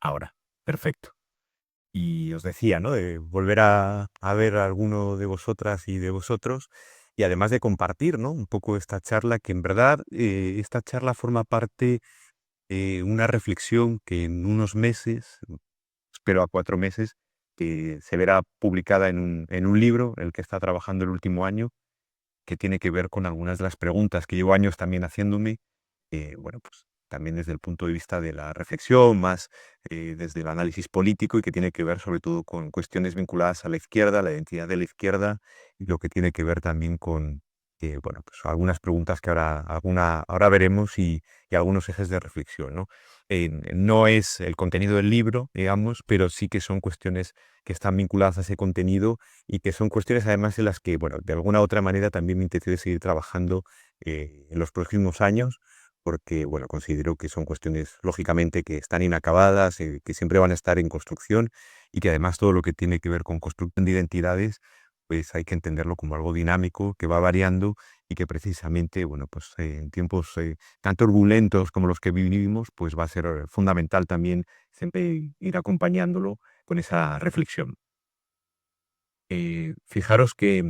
Ahora, perfecto. Y os decía, ¿no? De volver a ver a alguno de vosotras y de vosotros, y además de compartir, ¿no? Un poco esta charla, que en verdad esta charla forma parte de una reflexión que en unos meses, espero a 4 meses, se verá publicada en un libro, el que está trabajando el último año, que tiene que ver con algunas de las preguntas que llevo años también haciéndome, bueno, pues también desde el punto de vista de la reflexión, más desde el análisis político y que tiene que ver sobre todo con cuestiones vinculadas a la izquierda, la identidad de la izquierda y lo que tiene que ver también con, bueno, pues algunas preguntas que ahora veremos y algunos ejes de reflexión, ¿no? No es el contenido del libro, digamos, pero sí que son cuestiones que están vinculadas a ese contenido y que son cuestiones además en las que, bueno, de alguna u otra manera también me intentaré seguir trabajando en los próximos años, porque, bueno, considero que son cuestiones, lógicamente, que están inacabadas, que siempre van a estar en construcción y que además todo lo que tiene que ver con construcción de identidades, pues hay que entenderlo como algo dinámico, que va variando y que precisamente, bueno, pues en tiempos tan turbulentos como los que vivimos, pues va a ser fundamental también siempre ir acompañándolo con esa reflexión. Fijaros que,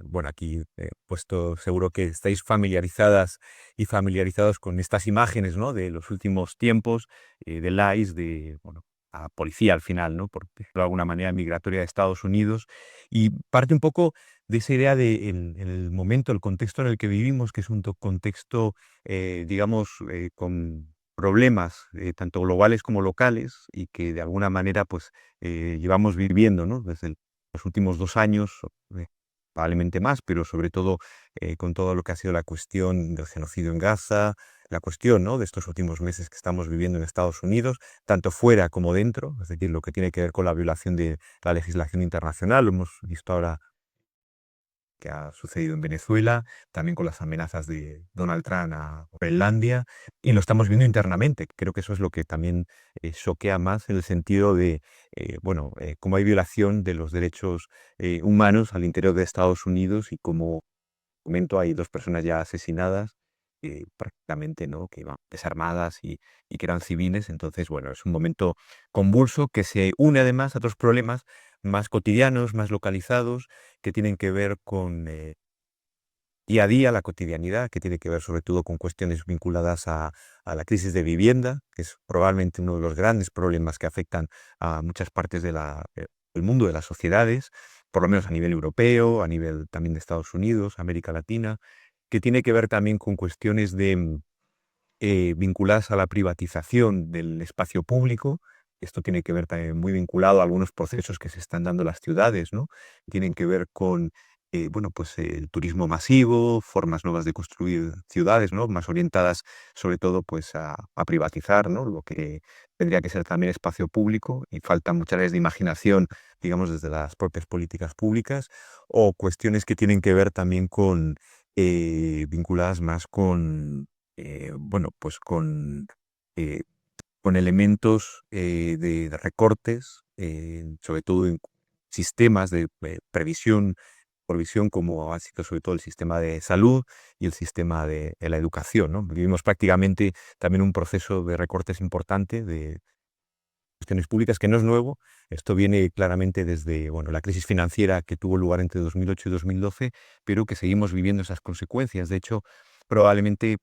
bueno, aquí he puesto, seguro que estáis familiarizadas y familiarizados con estas imágenes, ¿no? De los últimos tiempos, del ICE, de, bueno, la policía al final, ¿no? Por decirlo de alguna manera, migratoria de Estados Unidos. Y parte un poco de esa idea de en el momento, el contexto en el que vivimos, que es un contexto, digamos, con problemas tanto globales como locales y que de alguna manera, pues, llevamos viviendo, ¿no? Desde los últimos 2 años, eh, probablemente más, pero sobre todo con todo lo que ha sido la cuestión del genocidio en Gaza, la cuestión, ¿no? De estos últimos meses que estamos viviendo en Estados Unidos, tanto fuera como dentro, es decir, lo que tiene que ver con la violación de la legislación internacional, lo hemos visto ahora que ha sucedido en Venezuela, también con las amenazas de Donald Trump a Groenlandia, y lo estamos viendo internamente. Creo que eso es lo que también choquea más en el sentido de, bueno, cómo hay violación de los derechos humanos al interior de Estados Unidos y como momento hay 2 personas ya asesinadas, prácticamente, ¿no? Que iban desarmadas y que eran civiles. Entonces, bueno, es un momento convulso que se une además a otros problemas más cotidianos, más localizados, que tienen que ver con día a día, la cotidianidad, que tiene que ver sobre todo con cuestiones vinculadas a la crisis de vivienda, que es probablemente uno de los grandes problemas que afectan a muchas partes del mundo, de las sociedades, por lo menos a nivel europeo, a nivel también de Estados Unidos, América Latina, que tiene que ver también con cuestiones vinculadas a la privatización del espacio público. Esto tiene que ver también muy vinculado a algunos procesos que se están dando en las ciudades, ¿no? Tienen que ver con, bueno, pues el turismo masivo, formas nuevas de construir ciudades, ¿no? Más orientadas sobre todo pues a privatizar, ¿no? Lo que tendría que ser también espacio público y falta muchas veces de imaginación, digamos, desde las propias políticas públicas o cuestiones que tienen que ver también con, vinculadas más con bueno, pues eh, con elementos de recortes, sobre todo en sistemas de previsión, provisión, como ha sido sobre todo el sistema de salud y el sistema de la educación, ¿no? Vivimos prácticamente también un proceso de recortes importante de cuestiones públicas que no es nuevo. Esto viene claramente desde, bueno, la crisis financiera que tuvo lugar entre 2008 y 2012, pero que seguimos viviendo esas consecuencias. De hecho, probablemente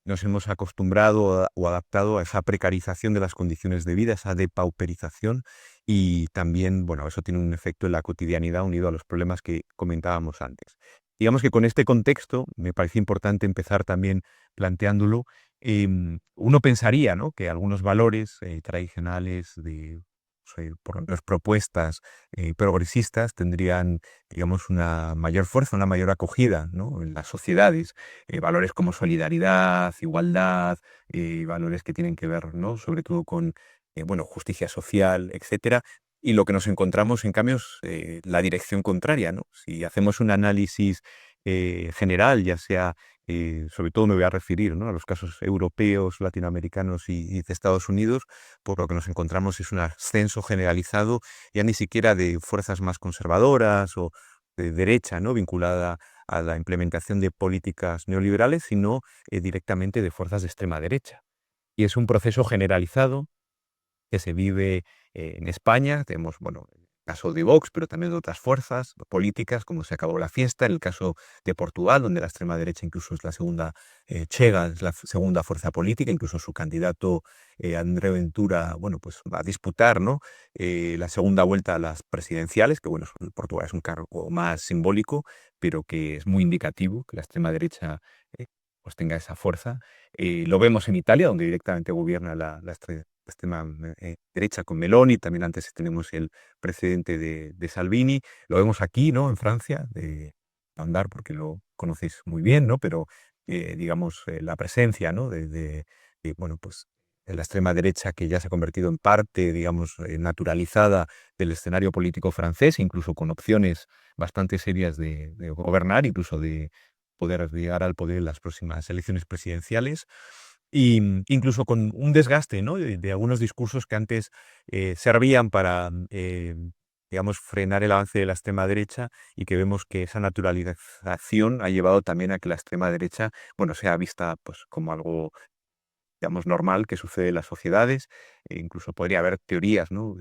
nos hemos acostumbrado o adaptado a esa precarización de las condiciones de vida, esa depauperización, y también, bueno, eso tiene un efecto en la cotidianidad unido a los problemas que comentábamos antes. Digamos que con este contexto me parece importante empezar también planteándolo. Uno pensaría, ¿no? Que algunos valores tradicionales de, por lo menos propuestas progresistas tendrían, digamos, una mayor fuerza, una mayor acogida, ¿no? En las sociedades. Valores como solidaridad, igualdad, valores que tienen que ver, ¿no? Sobre todo con, bueno, justicia social, etcétera. Y lo que nos encontramos, en cambio, es la dirección contraria, ¿no? Si hacemos un análisis general, ya sea sobre todo me voy a referir, ¿no? A los casos europeos, latinoamericanos y de Estados Unidos, por lo que nos encontramos es un ascenso generalizado, ya ni siquiera de fuerzas más conservadoras o de derecha, ¿no? Vinculada a la implementación de políticas neoliberales, sino directamente de fuerzas de extrema derecha. Y es un proceso generalizado que se vive en España. Tenemos, bueno, el caso de Vox, pero también de otras fuerzas políticas, como se acabó la fiesta, en el caso de Portugal, donde la extrema derecha incluso es la segunda, Chega es la segunda fuerza política, incluso su candidato André Ventura, bueno, pues va a disputar, ¿no? La segunda vuelta a las presidenciales, que bueno, Portugal es un cargo más simbólico, pero que es muy indicativo que la extrema derecha pues tenga esa fuerza. Lo vemos en Italia, donde directamente gobierna la extrema derecha con Meloni. También antes tenemos el precedente de Salvini. Lo vemos aquí, ¿no? En Francia, de andar, porque lo conocéis muy bien, ¿no? Pero, digamos, la presencia, ¿no? Bueno, pues la extrema derecha que ya se ha convertido en parte, digamos, naturalizada del escenario político francés, incluso con opciones bastante serias de gobernar, incluso de poder llegar al poder en las próximas elecciones presidenciales, y incluso con un desgaste, ¿no? De algunos discursos que antes servían para, digamos, frenar el avance de la extrema derecha, y que vemos que esa naturalización ha llevado también a que la extrema derecha, bueno, sea vista pues como algo, digamos, normal que sucede en las sociedades. Incluso podría haber teorías, ¿no?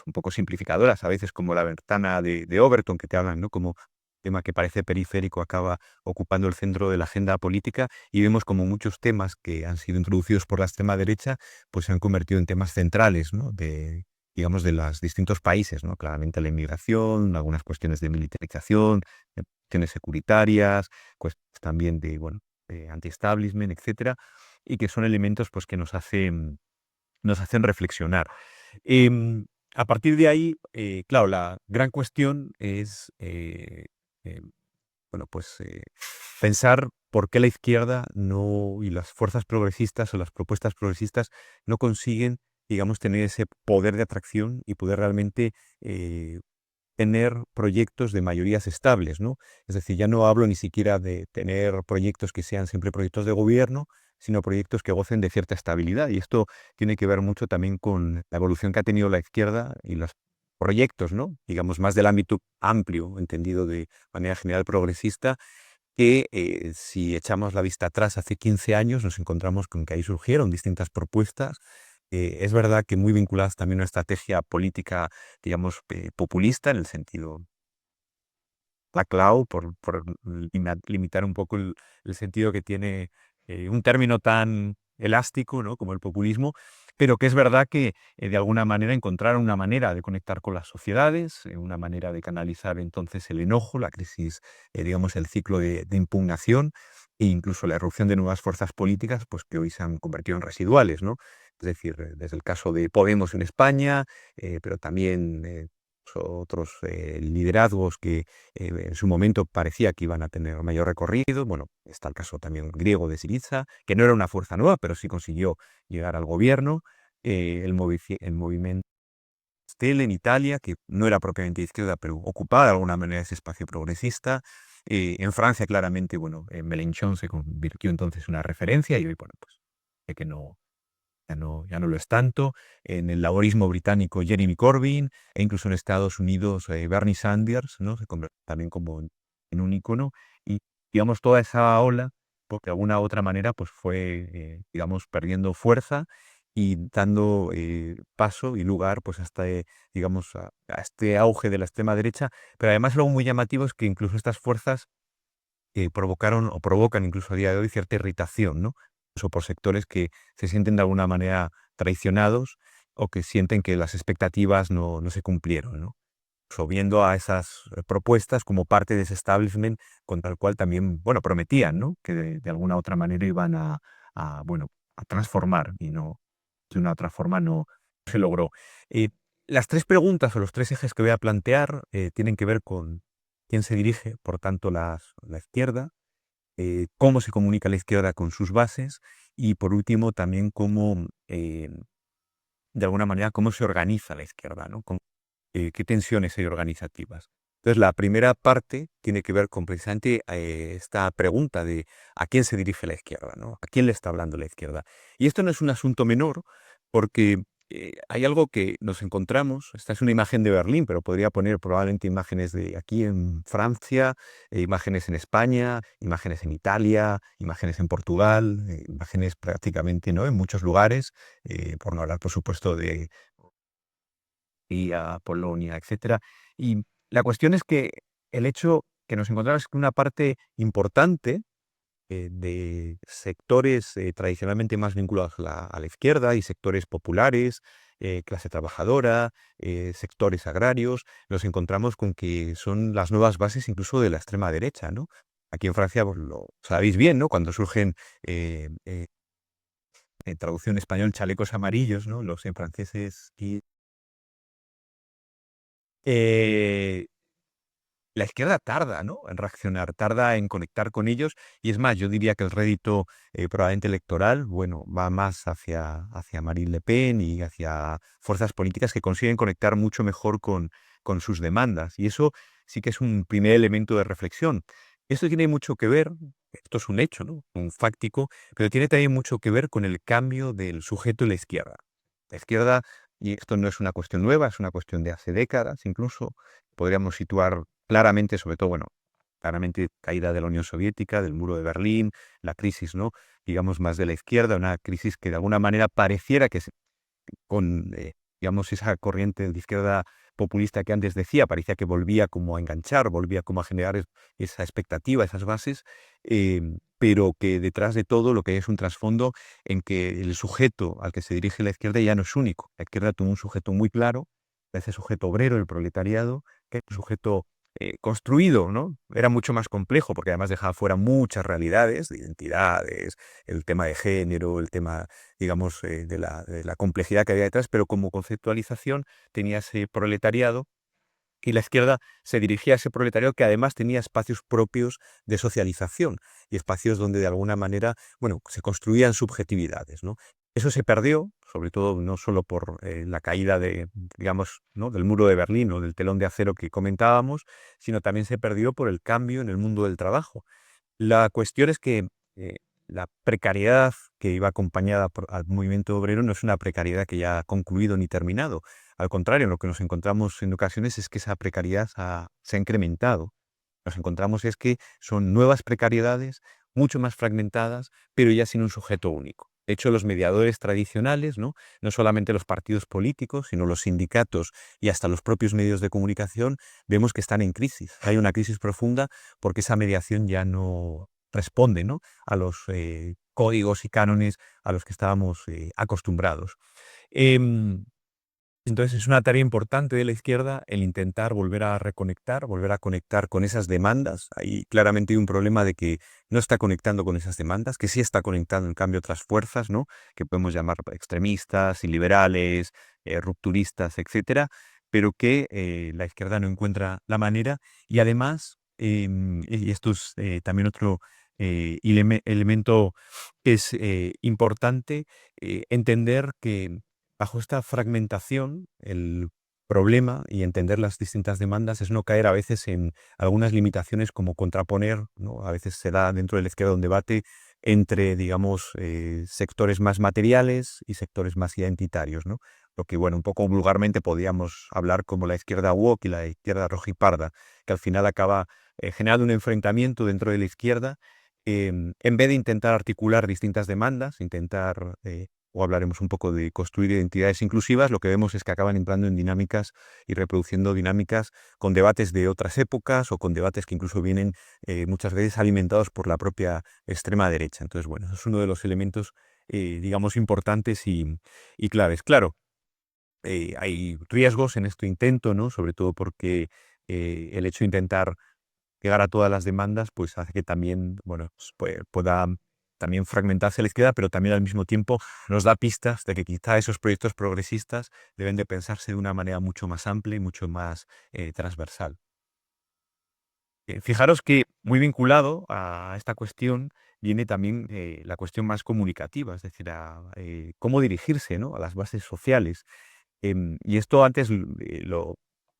Un poco simplificadoras, a veces como la ventana de Overton, que te hablan, ¿no? Como tema que parece periférico acaba ocupando el centro de la agenda política, y vemos como muchos temas que han sido introducidos por la extrema derecha, pues se han convertido en temas centrales, ¿no? De, digamos, de los distintos países, ¿no? Claramente la inmigración, algunas cuestiones de militarización, cuestiones securitarias, cuestiones también de, bueno, anti-establishment, etcétera, y que son elementos, pues, que nos hacen reflexionar. Em, a partir de ahí, claro, la gran cuestión es, em, bueno, pues pensar por qué la izquierda no, y las fuerzas progresistas o las propuestas progresistas no consiguen, digamos, tener ese poder de atracción y poder realmente tener proyectos de mayorías estables, ¿no? Es decir, ya no hablo ni siquiera de tener proyectos que sean siempre proyectos de gobierno, sino proyectos que gocen de cierta estabilidad. Y esto tiene que ver mucho también con la evolución que ha tenido la izquierda y los proyectos, ¿no? Digamos, más del ámbito amplio, entendido de manera general progresista, que si echamos la vista atrás hace 15 años, nos encontramos con que ahí surgieron distintas propuestas. Es verdad que muy vinculadas también a una estrategia política, digamos, populista, en el sentido clau, por limitar un poco el sentido que tiene un término tan elástico, ¿no? Como el populismo, pero que es verdad que de alguna manera encontraron una manera de conectar con las sociedades, una manera de canalizar entonces el enojo, la crisis, digamos, el ciclo de impugnación, e incluso la irrupción de nuevas fuerzas políticas, pues que hoy se han convertido en residuales, ¿no? Es decir, desde el caso de Podemos en España, pero también otros liderazgos que en su momento parecía que iban a tener mayor recorrido. Bueno, está el caso también griego de Syriza, que no era una fuerza nueva, pero sí consiguió llegar al gobierno. El movimiento Stelle en Italia, que no era propiamente de izquierda, pero ocupaba de alguna manera ese espacio progresista. En Francia, claramente, bueno, Mélenchon se convirtió entonces en una referencia, y hoy, bueno, pues sé que no, ya no lo es tanto. En el laborismo británico, Jeremy Corbyn, e incluso en Estados Unidos, Bernie Sanders, ¿no? Se convirtió también como en un ícono, y digamos toda esa ola, porque de alguna u otra manera pues fue, digamos, perdiendo fuerza y dando paso y lugar pues hasta, digamos, a este auge de la extrema derecha. Pero además algo muy llamativo es que incluso estas fuerzas provocaron o provocan incluso a día de hoy cierta irritación, ¿no? Incluso por sectores que se sienten de alguna manera traicionados, o que sienten que las expectativas no se cumplieron, ¿no? So, viendo a esas propuestas como parte de ese establishment contra el cual también, bueno, prometían, ¿no? Que de alguna otra manera iban bueno, a transformar, y no, de una otra forma no se logró. Eh, las tres preguntas o los tres ejes que voy a plantear tienen que ver con quién se dirige, por tanto, la izquierda, cómo se comunica la izquierda con sus bases, y por último también cómo, de alguna manera, cómo se organiza la izquierda, ¿no? Qué tensiones hay organizativas. Entonces, la primera parte tiene que ver con precisamente esta pregunta de a quién se dirige la izquierda, ¿no? ¿A quién le está hablando la izquierda? Y esto no es un asunto menor, porque hay algo que nos encontramos, esta es una imagen de Berlín, pero podría poner probablemente imágenes de aquí en Francia, imágenes en España, imágenes en Italia, imágenes en Portugal, imágenes prácticamente, ¿no?, en muchos lugares, por no hablar, por supuesto, de Polonia, etcétera. Y la cuestión es que el hecho que nos encontramos es que una parte importante de sectores tradicionalmente más vinculados a la izquierda y sectores populares, clase trabajadora, sectores agrarios, nos encontramos con que son las nuevas bases incluso de la extrema derecha, ¿no? Aquí en Francia, pues, lo sabéis bien, ¿no? Cuando surgen, en traducción español, chalecos amarillos, ¿no? Los franceses y eh, la izquierda tarda, ¿no?, en reaccionar, tarda en conectar con ellos, y es más, yo diría que el rédito, probablemente electoral, bueno, va más hacia Marine Le Pen y hacia fuerzas políticas que consiguen conectar mucho mejor con sus demandas, y eso sí que es un primer elemento de reflexión. Esto tiene mucho que ver, esto es un hecho, ¿no?, un fáctico, pero tiene también mucho que ver con el cambio del sujeto en la izquierda. La izquierda, y esto no es una cuestión nueva, es una cuestión de hace décadas incluso, podríamos situar claramente, sobre todo, bueno, claramente caída de la Unión Soviética, del muro de Berlín, la crisis, ¿no?, digamos, más de la izquierda, una crisis que de alguna manera pareciera que con, digamos, esa corriente de izquierda populista que antes decía, parecía que volvía como a enganchar, volvía como a generar esa expectativa, esas bases, pero que detrás de todo lo que hay es un trasfondo en que el sujeto al que se dirige la izquierda ya no es único. La izquierda tuvo un sujeto muy claro, ese sujeto obrero, el proletariado, que es un sujeto construido, ¿no? Era mucho más complejo porque además dejaba fuera muchas realidades de identidades, el tema de género, el tema, digamos, de la complejidad que había detrás, pero como conceptualización tenía ese proletariado y la izquierda se dirigía a ese proletariado que además tenía espacios propios de socialización y espacios donde de alguna manera, bueno, se construían subjetividades, ¿no? Eso se perdió, sobre todo no solo por la caída de, digamos, ¿no?, del muro de Berlín o del telón de acero que comentábamos, sino también se perdió por el cambio en el mundo del trabajo. La cuestión es que la precariedad que iba acompañada al movimiento obrero no es una precariedad que ya ha concluido ni terminado. Al contrario, lo que nos encontramos en ocasiones es que esa precariedad se ha incrementado. Nos encontramos es que son nuevas precariedades, mucho más fragmentadas, pero ya sin un sujeto único. De hecho, los mediadores tradicionales, ¿no?, no solamente los partidos políticos, sino los sindicatos y hasta los propios medios de comunicación, vemos que están en crisis. Hay una crisis profunda porque esa mediación ya no responde, ¿no?, a los códigos y cánones a los que estábamos acostumbrados. Em, entonces es una tarea importante de la izquierda el intentar volver a reconectar, volver a conectar con esas demandas. Ahí claramente hay un problema de que no está conectando con esas demandas, que sí está conectando en cambio otras fuerzas, ¿no?, que podemos llamar extremistas, iliberales, rupturistas, etcétera, pero que la izquierda no encuentra la manera. Y además, y esto es también otro elemento que es importante, entender que bajo esta fragmentación, el problema y entender las distintas demandas es no caer a veces en algunas limitaciones como contraponer, ¿no? A veces se da dentro de la izquierda un debate entre, digamos, sectores más materiales y sectores más identitarios, ¿no? Lo que, bueno, un poco vulgarmente podríamos hablar como la izquierda woke y la izquierda rojiparda, que al final acaba generando un enfrentamiento dentro de la izquierda, en vez de intentar articular distintas demandas, intentar o hablaremos un poco de construir identidades inclusivas, lo que vemos es que acaban entrando en dinámicas y reproduciendo dinámicas con debates de otras épocas o con debates que incluso vienen muchas veces alimentados por la propia extrema derecha. Entonces, bueno, eso es uno de los elementos, digamos, importantes y claves. Claro, hay riesgos en este intento, ¿no? Sobre todo porque el hecho de intentar llegar a todas las demandas, pues hace que también, bueno, pues, pueda también fragmentarse la izquierda, pero también al mismo tiempo nos da pistas de que quizá esos proyectos progresistas deben de pensarse de una manera mucho más amplia y mucho más transversal. Fijaros que muy vinculado a esta cuestión viene también la cuestión más comunicativa, es decir, cómo dirigirse, ¿no?, a las bases sociales. Y esto antes lo,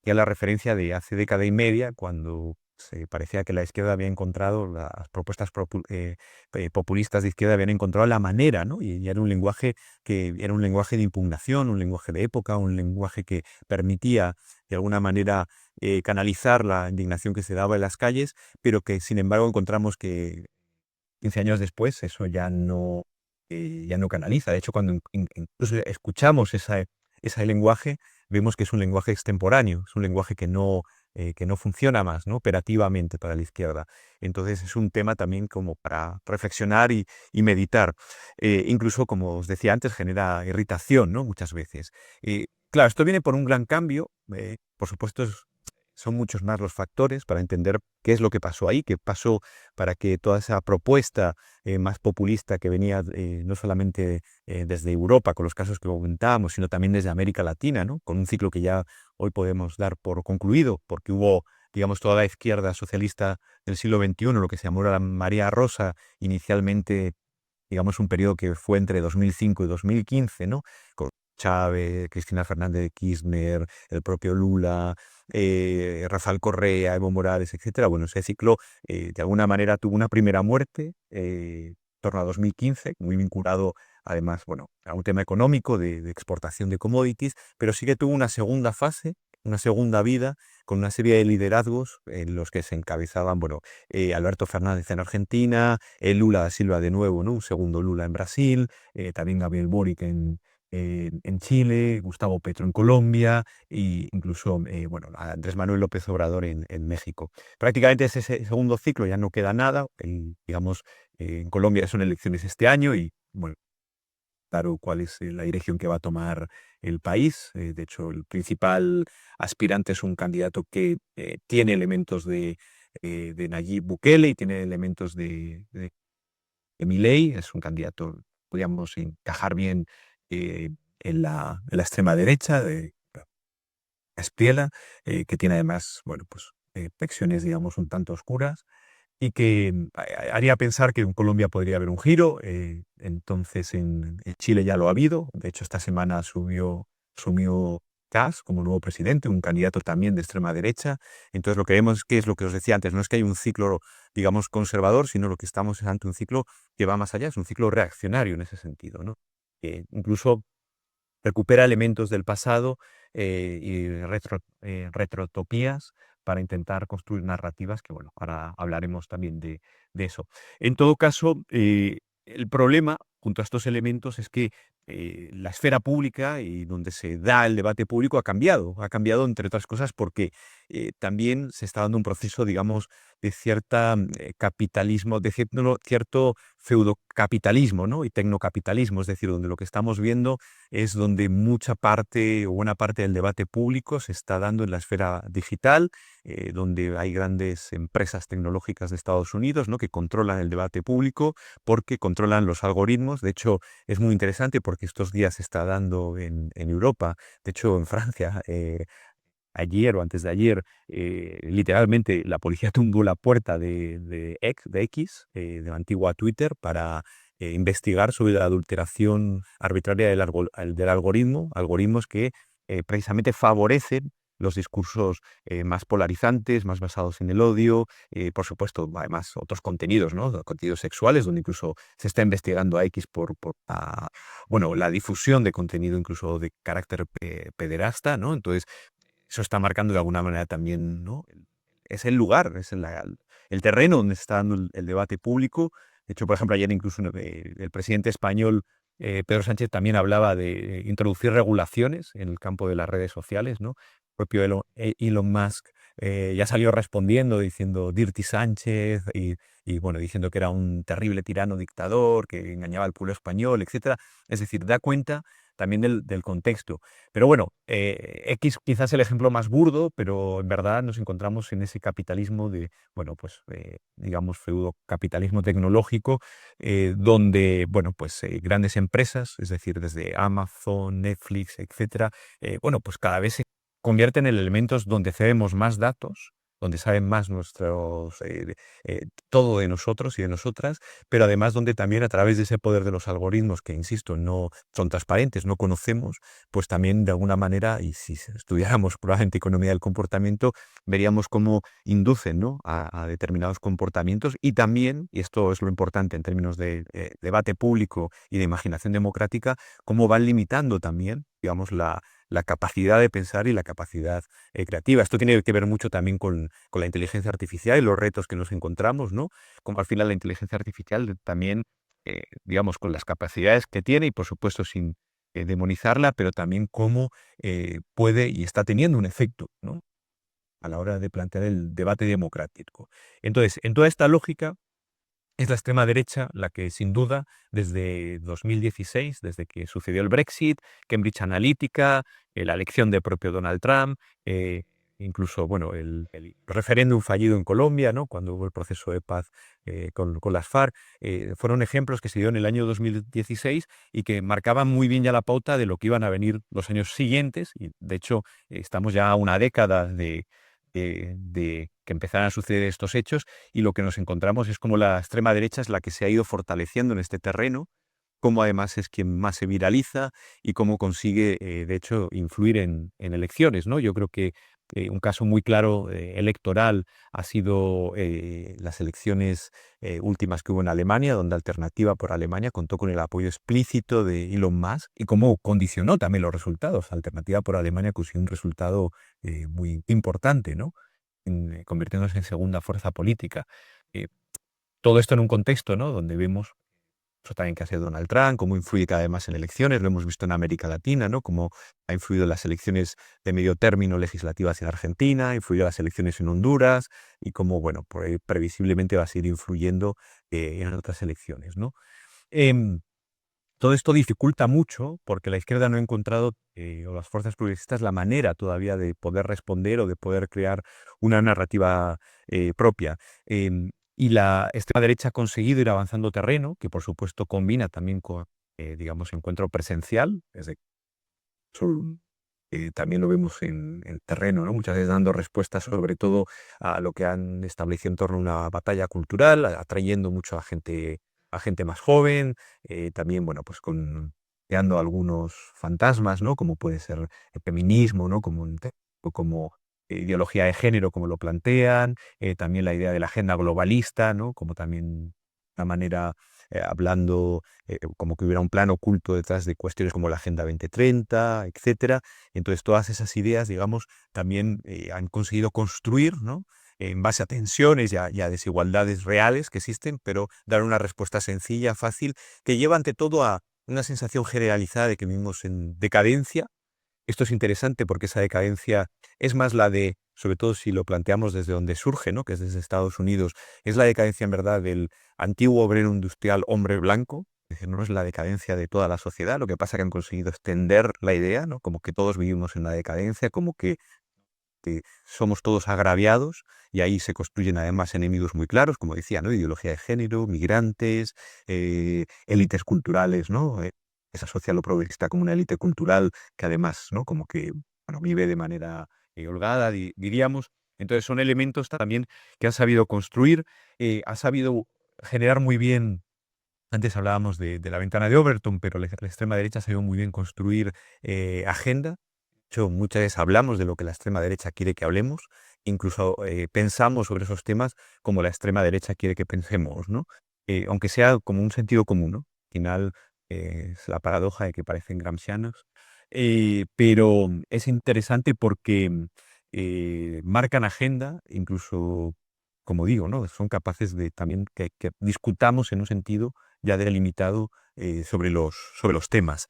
ya la referencia de hace década y media, cuando se parecía que la izquierda había encontrado, las propuestas populistas de izquierda habían encontrado la manera, ¿no? Y era un lenguaje que era un lenguaje de impugnación, un lenguaje de época, un lenguaje que permitía de alguna manera canalizar la indignación que se daba en las calles, pero que sin embargo encontramos que 15 años después eso ya no canaliza. De hecho, cuando incluso escuchamos ese lenguaje, vemos que es un lenguaje extemporáneo, es un lenguaje que no funciona más, ¿no? Operativamente para la izquierda. Entonces es un tema también como para reflexionar y meditar. Incluso, como os decía antes, genera irritación, ¿no? Muchas veces. Claro, esto viene por un gran cambio. Por supuesto, son muchos más los factores para entender qué es lo que pasó ahí, qué pasó para que toda esa propuesta más populista que venía no solamente desde Europa, con los casos que comentábamos, sino también desde América Latina, ¿no? Con un ciclo que ya hoy podemos dar por concluido, porque hubo, digamos, toda la izquierda socialista del siglo XXI, lo que se llamó la María Rosa, inicialmente, digamos, un periodo que fue entre 2005 y 2015, ¿no? Con Chávez, Cristina Fernández de Kirchner, el propio Lula, Rafael Correa, Evo Morales, etcétera. Bueno, ese ciclo de alguna manera tuvo una primera muerte en torno a 2015, muy vinculado además, bueno, a un tema económico de exportación de commodities, pero sí que tuvo una segunda fase, una segunda vida, con una serie de liderazgos en los que se encabezaban, bueno, Alberto Fernández en Argentina, Lula da Silva de nuevo, ¿no? Un segundo Lula en Brasil, también Gabriel Boric en Chile, Gustavo Petro en Colombia e incluso, bueno, Andrés Manuel López Obrador en México. Prácticamente ese segundo ciclo ya no queda nada. Digamos, en Colombia son elecciones este año y, bueno, claro cuál es la dirección que va a tomar el país. De hecho, el principal aspirante es un candidato que tiene elementos de Nayib Bukele y tiene elementos de Milei. Es un candidato, podríamos encajar bien eh, en la extrema derecha, de Espriella, que tiene además, bueno, pues facciones, digamos, un tanto oscuras y que haría pensar que en Colombia podría haber un giro. Entonces en Chile ya lo ha habido. De hecho, esta semana asumió Kast como nuevo presidente, un candidato también de extrema derecha. Entonces lo que vemos es que es lo que os decía antes, no es que hay un ciclo, digamos, conservador, sino lo que estamos es ante un ciclo que va más allá, es un ciclo reaccionario en ese sentido, ¿no? Incluso recupera elementos del pasado y retrotopías para intentar construir narrativas que, bueno, ahora hablaremos también de eso. En todo caso, el problema junto a estos elementos es que la esfera pública y donde se da el debate público ha cambiado entre otras cosas porque también se está dando un proceso, digamos, de cierta capitalismo, de cierto feudocapitalismo, ¿no? Y tecnocapitalismo, es decir, donde lo que estamos viendo es donde mucha parte o buena parte del debate público se está dando en la esfera digital, donde hay grandes empresas tecnológicas de Estados Unidos, ¿no? Que controlan el debate público porque controlan los algoritmos. De hecho, es muy interesante porque estos días se está dando en Europa, de hecho en Francia. Ayer o antes de ayer, literalmente la policía tumbó la puerta de X, de la antigua Twitter, para investigar sobre la adulteración arbitraria del algoritmo, algoritmos que precisamente favorecen los discursos más polarizantes, más basados en el odio, por supuesto, además otros contenidos, ¿no? Contenidos sexuales, donde incluso se está investigando a X por bueno, la difusión de contenido incluso de carácter pederasta, ¿no? Entonces, eso está marcando de alguna manera también, ¿no? Es el lugar, es el terreno donde se está dando el debate público. De hecho, por ejemplo, ayer incluso el presidente español, Pedro Sánchez, también hablaba de introducir regulaciones en el campo de las redes sociales, ¿no? El propio Elon Musk ya salió respondiendo diciendo Dirty Sánchez y, bueno, diciendo que era un terrible tirano dictador, que engañaba al pueblo español, etcétera. Es decir, da cuenta también del contexto. Pero bueno, X quizás es el ejemplo más burdo, pero en verdad nos encontramos en ese capitalismo de, bueno, pues digamos, feudocapitalismo tecnológico, donde, bueno, pues grandes empresas, es decir, desde Amazon, Netflix, etcétera, bueno, pues cada vez se convierten en elementos donde cedemos más datos donde saben más todo de nosotros y de nosotras, pero además donde también a través de ese poder de los algoritmos, que insisto, no son transparentes, no conocemos, pues también de alguna manera, y si estudiáramos probablemente economía del comportamiento, veríamos cómo inducen, ¿no?, a determinados comportamientos y también, y esto es lo importante en términos de debate público y de imaginación democrática, cómo van limitando también, digamos, la capacidad de pensar y la capacidad creativa. Esto tiene que ver mucho también con la inteligencia artificial y los retos que nos encontramos, ¿no? Como al final la inteligencia artificial también, digamos, con las capacidades que tiene y por supuesto sin demonizarla, pero también cómo puede y está teniendo un efecto, ¿no?, a la hora de plantear el debate democrático. Entonces, en toda esta lógica, es la extrema derecha la que, sin duda, desde 2016, desde que sucedió el Brexit, Cambridge Analytica, la elección del propio Donald Trump, incluso, bueno, el referéndum fallido en Colombia, ¿no?, cuando hubo el proceso de paz con las FARC, fueron ejemplos que se dio en el año 2016 y que marcaban muy bien ya la pauta de lo que iban a venir los años siguientes. Y, de hecho, estamos ya a una década de que empezaran a suceder estos hechos y lo que nos encontramos es como la extrema derecha es la que se ha ido fortaleciendo en este terreno, cómo además es quien más se viraliza y cómo consigue, de hecho, influir en elecciones, ¿no? Yo creo que un caso muy claro electoral ha sido las elecciones últimas que hubo en Alemania, donde Alternativa por Alemania contó con el apoyo explícito de Elon Musk y cómo condicionó también los resultados. Alternativa por Alemania consiguió un resultado muy importante, ¿no?, convirtiéndose en segunda fuerza política. Eh, Todo esto en un contexto, ¿no?, donde vemos eso también que hace Donald Trump, cómo influye cada vez más en elecciones, lo hemos visto en América Latina, ¿no?, cómo ha influido en las elecciones de medio término legislativas en Argentina, ha influido en las elecciones en Honduras y cómo, bueno, por ahí previsiblemente va a seguir influyendo en otras elecciones, ¿no? Em, Todo esto dificulta mucho porque la izquierda no ha encontrado, o las fuerzas progresistas, la manera todavía de poder responder o de poder crear una narrativa propia. Y la extrema derecha ha conseguido ir avanzando terreno, que por supuesto combina también con, digamos, encuentro presencial, son, también lo vemos en terreno, ¿no?, muchas veces dando respuestas sobre todo a lo que han establecido en torno a una batalla cultural, atrayendo mucho a gente más joven, también, bueno, pues creando algunos fantasmas, ¿no?, como puede ser el feminismo, ¿no?, o como ideología de género, como lo plantean, también la idea de la agenda globalista, ¿no?, como también una manera, hablando como que hubiera un plan oculto detrás de cuestiones como la Agenda 2030, etcétera. Entonces, todas esas ideas, digamos, también han conseguido construir, ¿no?, en base a tensiones y a desigualdades reales que existen, pero dar una respuesta sencilla, fácil, que lleva ante todo a una sensación generalizada de que vivimos en decadencia. Esto es interesante porque esa decadencia es más la de, sobre todo si lo planteamos desde donde surge, ¿no?, que es desde Estados Unidos, es la decadencia en verdad del antiguo obrero industrial hombre blanco, es decir, no es la decadencia de toda la sociedad. Lo que pasa es que han conseguido extender la idea, ¿no?, como que todos vivimos en la decadencia, como que somos todos agraviados y ahí se construyen además enemigos muy claros, como decía, ¿no?, ideología de género, migrantes, élites culturales, ¿no? Se asocia lo progresista como una élite cultural que además, ¿no?, como que, bueno, vive de manera holgada, diríamos. Entonces son elementos también que ha sabido construir, ha sabido generar muy bien. Antes hablábamos de la ventana de Overton, pero la extrema derecha ha sabido muy bien construir agenda. De hecho, muchas veces hablamos de lo que la extrema derecha quiere que hablemos, incluso pensamos sobre esos temas como la extrema derecha quiere que pensemos, ¿no? Aunque sea como un sentido común, ¿no? Al final es la paradoja de que parecen gramscianos, pero es interesante porque marcan agenda, incluso, como digo, ¿no?, son capaces de también que discutamos en un sentido ya delimitado sobre los temas.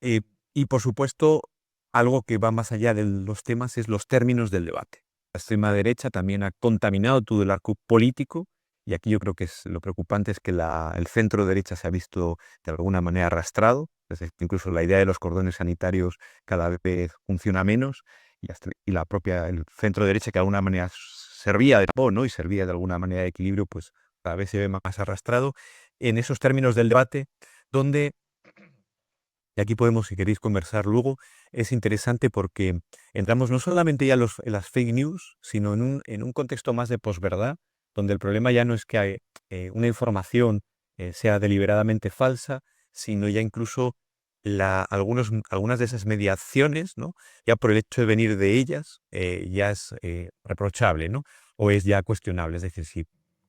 Eh, y por supuesto, algo que va más allá de los temas es los términos del debate. La extrema derecha también ha contaminado todo el arco político y aquí yo creo que lo preocupante es que el centro derecha se ha visto de alguna manera arrastrado. Es decir, incluso la idea de los cordones sanitarios cada vez funciona menos y el centro derecha, que de alguna manera servía de tapón, ¿no?, y servía de alguna manera de equilibrio, pues cada vez se ve más arrastrado en esos términos del debate donde y aquí podemos, si queréis conversar luego, es interesante porque entramos no solamente ya en las fake news, sino en un contexto más de posverdad, donde el problema ya no es que una información sea deliberadamente falsa, sino ya incluso algunas de esas mediaciones, ¿no? Ya por el hecho de venir de ellas, ya es reprochable, ¿no? O es ya cuestionable. Es decir, si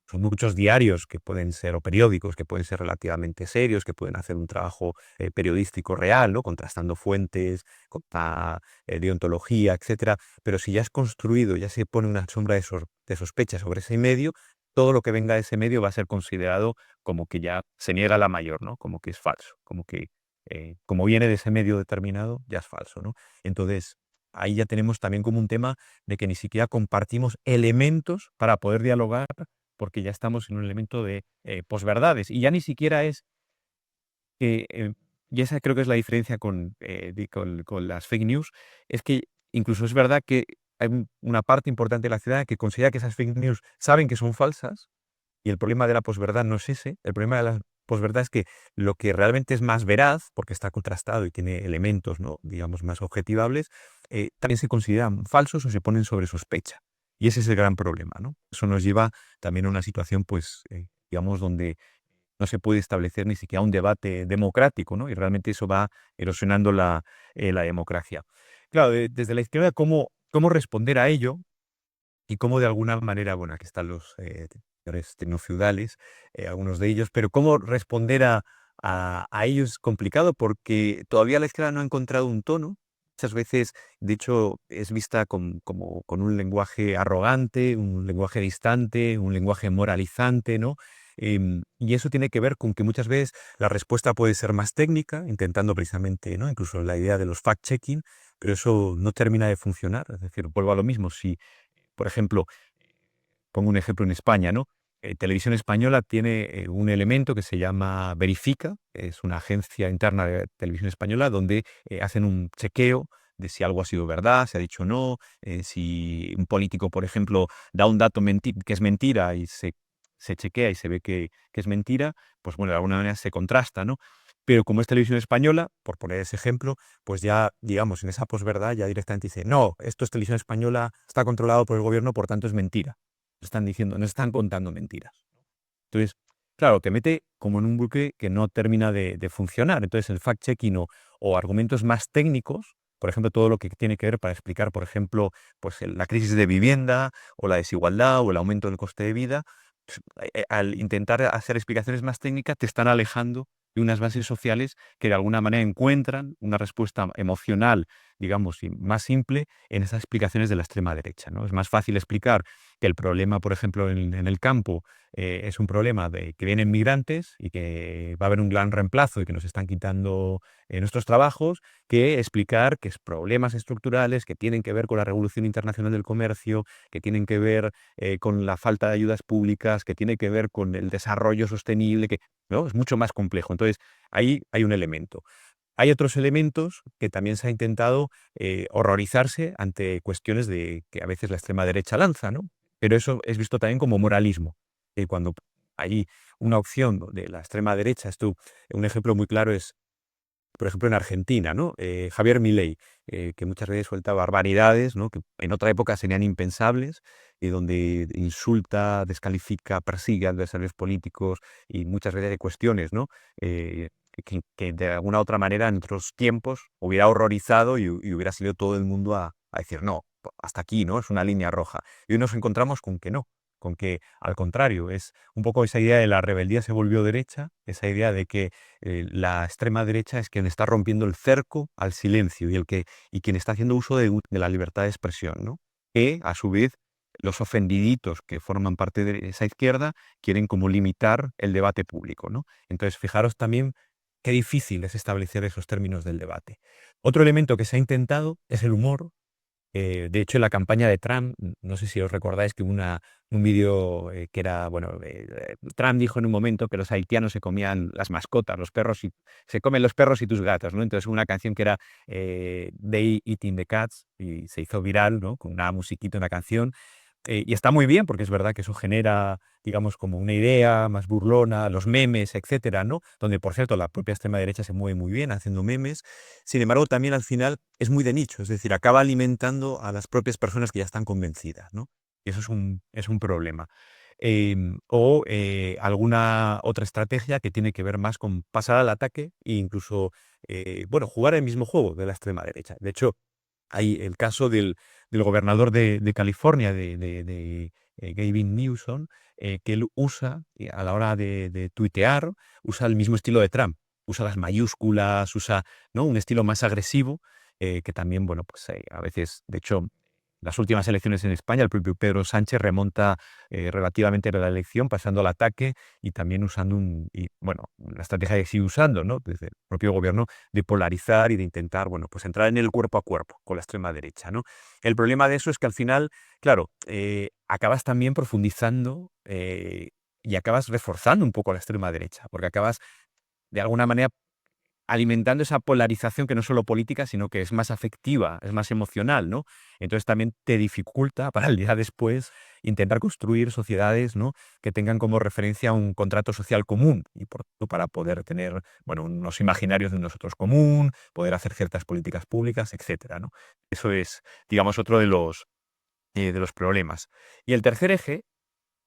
son muchos diarios que pueden ser, o periódicos que pueden ser relativamente serios, que pueden hacer un trabajo periodístico real, ¿no? Contrastando fuentes, contra deontología, etcétera. Pero si ya es construido, ya se pone una sombra de sospecha sobre ese medio, todo lo que venga de ese medio va a ser considerado como que ya se niega la mayor, ¿no? Como que es falso, como que como viene de ese medio determinado, ya es falso, ¿no? Entonces, ahí ya tenemos también como un tema de que ni siquiera compartimos elementos para poder dialogar, porque ya estamos en un elemento de posverdades. Y ya ni siquiera es que, y esa creo que es la diferencia con las fake news, es que incluso es verdad que hay una parte importante de la ciudad que considera que esas fake news saben que son falsas, y el problema de la posverdad no es ese. El problema de la posverdad es que lo que realmente es más veraz, porque está contrastado y tiene elementos, ¿no? digamos, más objetivables, también se consideran falsos o se ponen sobre sospecha. Y ese es el gran problema, ¿no? Eso nos lleva también a una situación, pues, digamos, donde no se puede establecer ni siquiera un debate democrático, ¿no? Y realmente eso va erosionando la democracia. Claro, desde la izquierda, ¿cómo responder a ello? Y cómo de alguna manera, bueno, aquí están los señores tecnofeudales, algunos de ellos, pero cómo responder a ello es complicado porque todavía la izquierda no ha encontrado un tono. Muchas veces, de hecho, es vista como con un lenguaje arrogante, un lenguaje distante, un lenguaje moralizante, ¿no? Y eso tiene que ver con que muchas veces la respuesta puede ser más técnica, intentando precisamente, ¿no? Incluso la idea de los fact-checking, pero eso no termina de funcionar. Es decir, vuelvo a lo mismo. Si por ejemplo, pongo un ejemplo en España, ¿no? Televisión Española tiene un elemento que se llama Verifica, es una agencia interna de Televisión Española donde hacen un chequeo de si algo ha sido verdad, si ha dicho no, si un político, por ejemplo, da un dato que es mentira y se chequea y se ve que es mentira, pues bueno, de alguna manera se contrasta, ¿no? Pero como es Televisión Española, por poner ese ejemplo, pues ya, digamos, en esa posverdad ya directamente dice, no, esto es Televisión Española, está controlado por el gobierno, por tanto es mentira. Están diciendo, no están contando mentiras. Entonces, claro, te mete como en un bucle que no termina de funcionar. Entonces, el fact-checking o argumentos más técnicos, por ejemplo, todo lo que tiene que ver para explicar, por ejemplo, pues la crisis de vivienda o la desigualdad o el aumento del coste de vida, pues, al intentar hacer explicaciones más técnicas, te están alejando de unas bases sociales que de alguna manera encuentran una respuesta emocional, digamos, y más simple en esas explicaciones de la extrema derecha, ¿no? Es más fácil explicar que el problema, por ejemplo, en el campo es un problema de que vienen migrantes y que va a haber un gran reemplazo y que nos están quitando nuestros trabajos, que explicar que es problemas estructurales que tienen que ver con la revolución internacional del comercio, que tienen que ver con la falta de ayudas públicas, que tiene que ver con el desarrollo sostenible, que ¿no? Es mucho más complejo. Entonces, ahí hay un elemento. Hay otros elementos que también se ha intentado horrorizarse ante cuestiones de que a veces la extrema derecha lanza, ¿no? Pero eso es visto también como moralismo. Cuando hay una opción de la extrema derecha, un ejemplo muy claro es, por ejemplo, en Argentina, ¿no? Javier Milei, que muchas veces suelta barbaridades, ¿no? Que en otra época serían impensables, y donde insulta, descalifica, persigue a adversarios políticos y muchas veces hay cuestiones, ¿no? Que de alguna otra manera en otros tiempos hubiera horrorizado y hubiera salido todo el mundo a decir, no, hasta aquí, ¿no? Es una línea roja. Y hoy nos encontramos con que no, con que al contrario, es un poco esa idea de la rebeldía se volvió derecha, esa idea de que la extrema derecha es quien está rompiendo el cerco al silencio y quien está haciendo uso de la libertad de expresión, ¿no? Que a su vez los ofendiditos que forman parte de esa izquierda quieren como limitar el debate público, ¿no? Entonces, fijaros también qué difícil es establecer esos términos del debate. Otro elemento que se ha intentado es el humor. De hecho, en la campaña de Trump, no sé si os recordáis que hubo un vídeo que era, bueno, Trump dijo en un momento que los haitianos se comían las mascotas, los perros, y se comen los perros y tus gatos, ¿no? Entonces hubo una canción que era They Eating the Cats y se hizo viral, ¿no? Con una musiquita, una canción. Y está muy bien, porque es verdad que eso genera, digamos, como una idea más burlona, los memes, etcétera, ¿no? Donde, por cierto, la propia extrema derecha se mueve muy bien haciendo memes. Sin embargo, también al final es muy de nicho, es decir, acaba alimentando a las propias personas que ya están convencidas, ¿no? Y eso es un problema. Alguna otra estrategia que tiene que ver más con pasar al ataque e incluso, bueno, jugar el mismo juego de la extrema derecha. De hecho, hay el caso del gobernador de California, Gavin Newsom, que él usa, a la hora de tuitear, usa el mismo estilo de Trump. Usa las mayúsculas, usa, ¿no?, un estilo más agresivo, que también, bueno, pues a veces, de hecho, las últimas elecciones en España, el propio Pedro Sánchez remonta relativamente la elección pasando al ataque y también usando bueno, una estrategia que sigue usando, ¿no?, desde el propio gobierno, de polarizar y de intentar, bueno, pues entrar en el cuerpo a cuerpo con la extrema derecha, ¿no? El problema de eso es que al final, claro, acabas también profundizando y acabas reforzando un poco a la extrema derecha, porque acabas de alguna manera alimentando esa polarización que no es solo política, sino que es más afectiva, es más emocional, ¿no? Entonces también te dificulta para el día después intentar construir sociedades, ¿no?, que tengan como referencia un contrato social común y por tanto para poder tener, bueno, unos imaginarios de un nosotros común, poder hacer ciertas políticas públicas, etcétera, ¿no? Eso es, digamos, otro de los problemas. Y el tercer eje,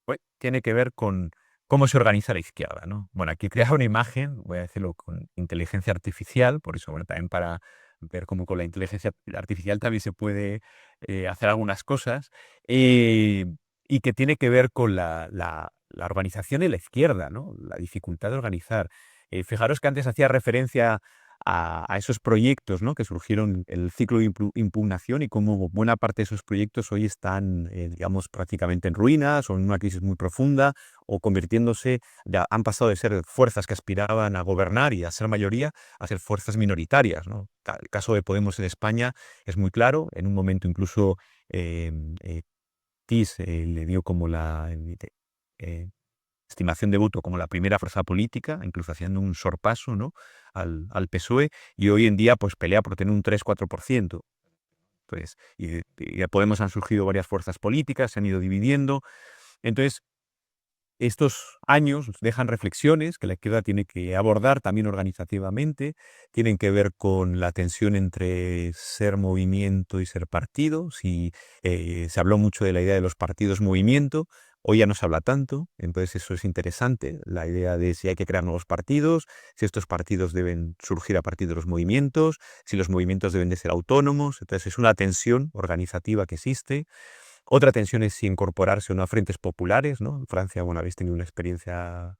pues, tiene que ver con cómo se organiza la izquierda, ¿no? Bueno, aquí he creado una imagen, voy a decirlo con inteligencia artificial, por eso, bueno, también para ver cómo con la inteligencia artificial también se puede hacer algunas cosas, eh, y que tiene que ver con la organización de la izquierda, ¿no? La dificultad de organizar. Fijaros que antes hacía referencia a esos proyectos, ¿no?, que surgieron en el ciclo de impugnación y cómo buena parte de esos proyectos hoy están, digamos, prácticamente en ruinas o en una crisis muy profunda o convirtiéndose, ya han pasado de ser fuerzas que aspiraban a gobernar y a ser mayoría a ser fuerzas minoritarias, ¿no? El caso de Podemos en España es muy claro. En un momento incluso TIS le dio como la estimación de voto como la primera fuerza política, incluso haciendo un sorpaso, ¿no?, al PSOE, y hoy en día pues pelea por tener un 3-4%. Pues, y a Podemos han surgido varias fuerzas políticas, se han ido dividiendo. Entonces, estos años dejan reflexiones que la izquierda tiene que abordar también organizativamente, tienen que ver con la tensión entre ser movimiento y ser partido. Si se habló mucho de la idea de los partidos movimiento, hoy ya no se habla tanto, entonces eso es interesante, la idea de si hay que crear nuevos partidos, si estos partidos deben surgir a partir de los movimientos, si los movimientos deben de ser autónomos. Entonces es una tensión organizativa que existe. Otra tensión es si incorporarse o no a frentes populares, ¿no? En Francia, bueno, habéis tenido una experiencia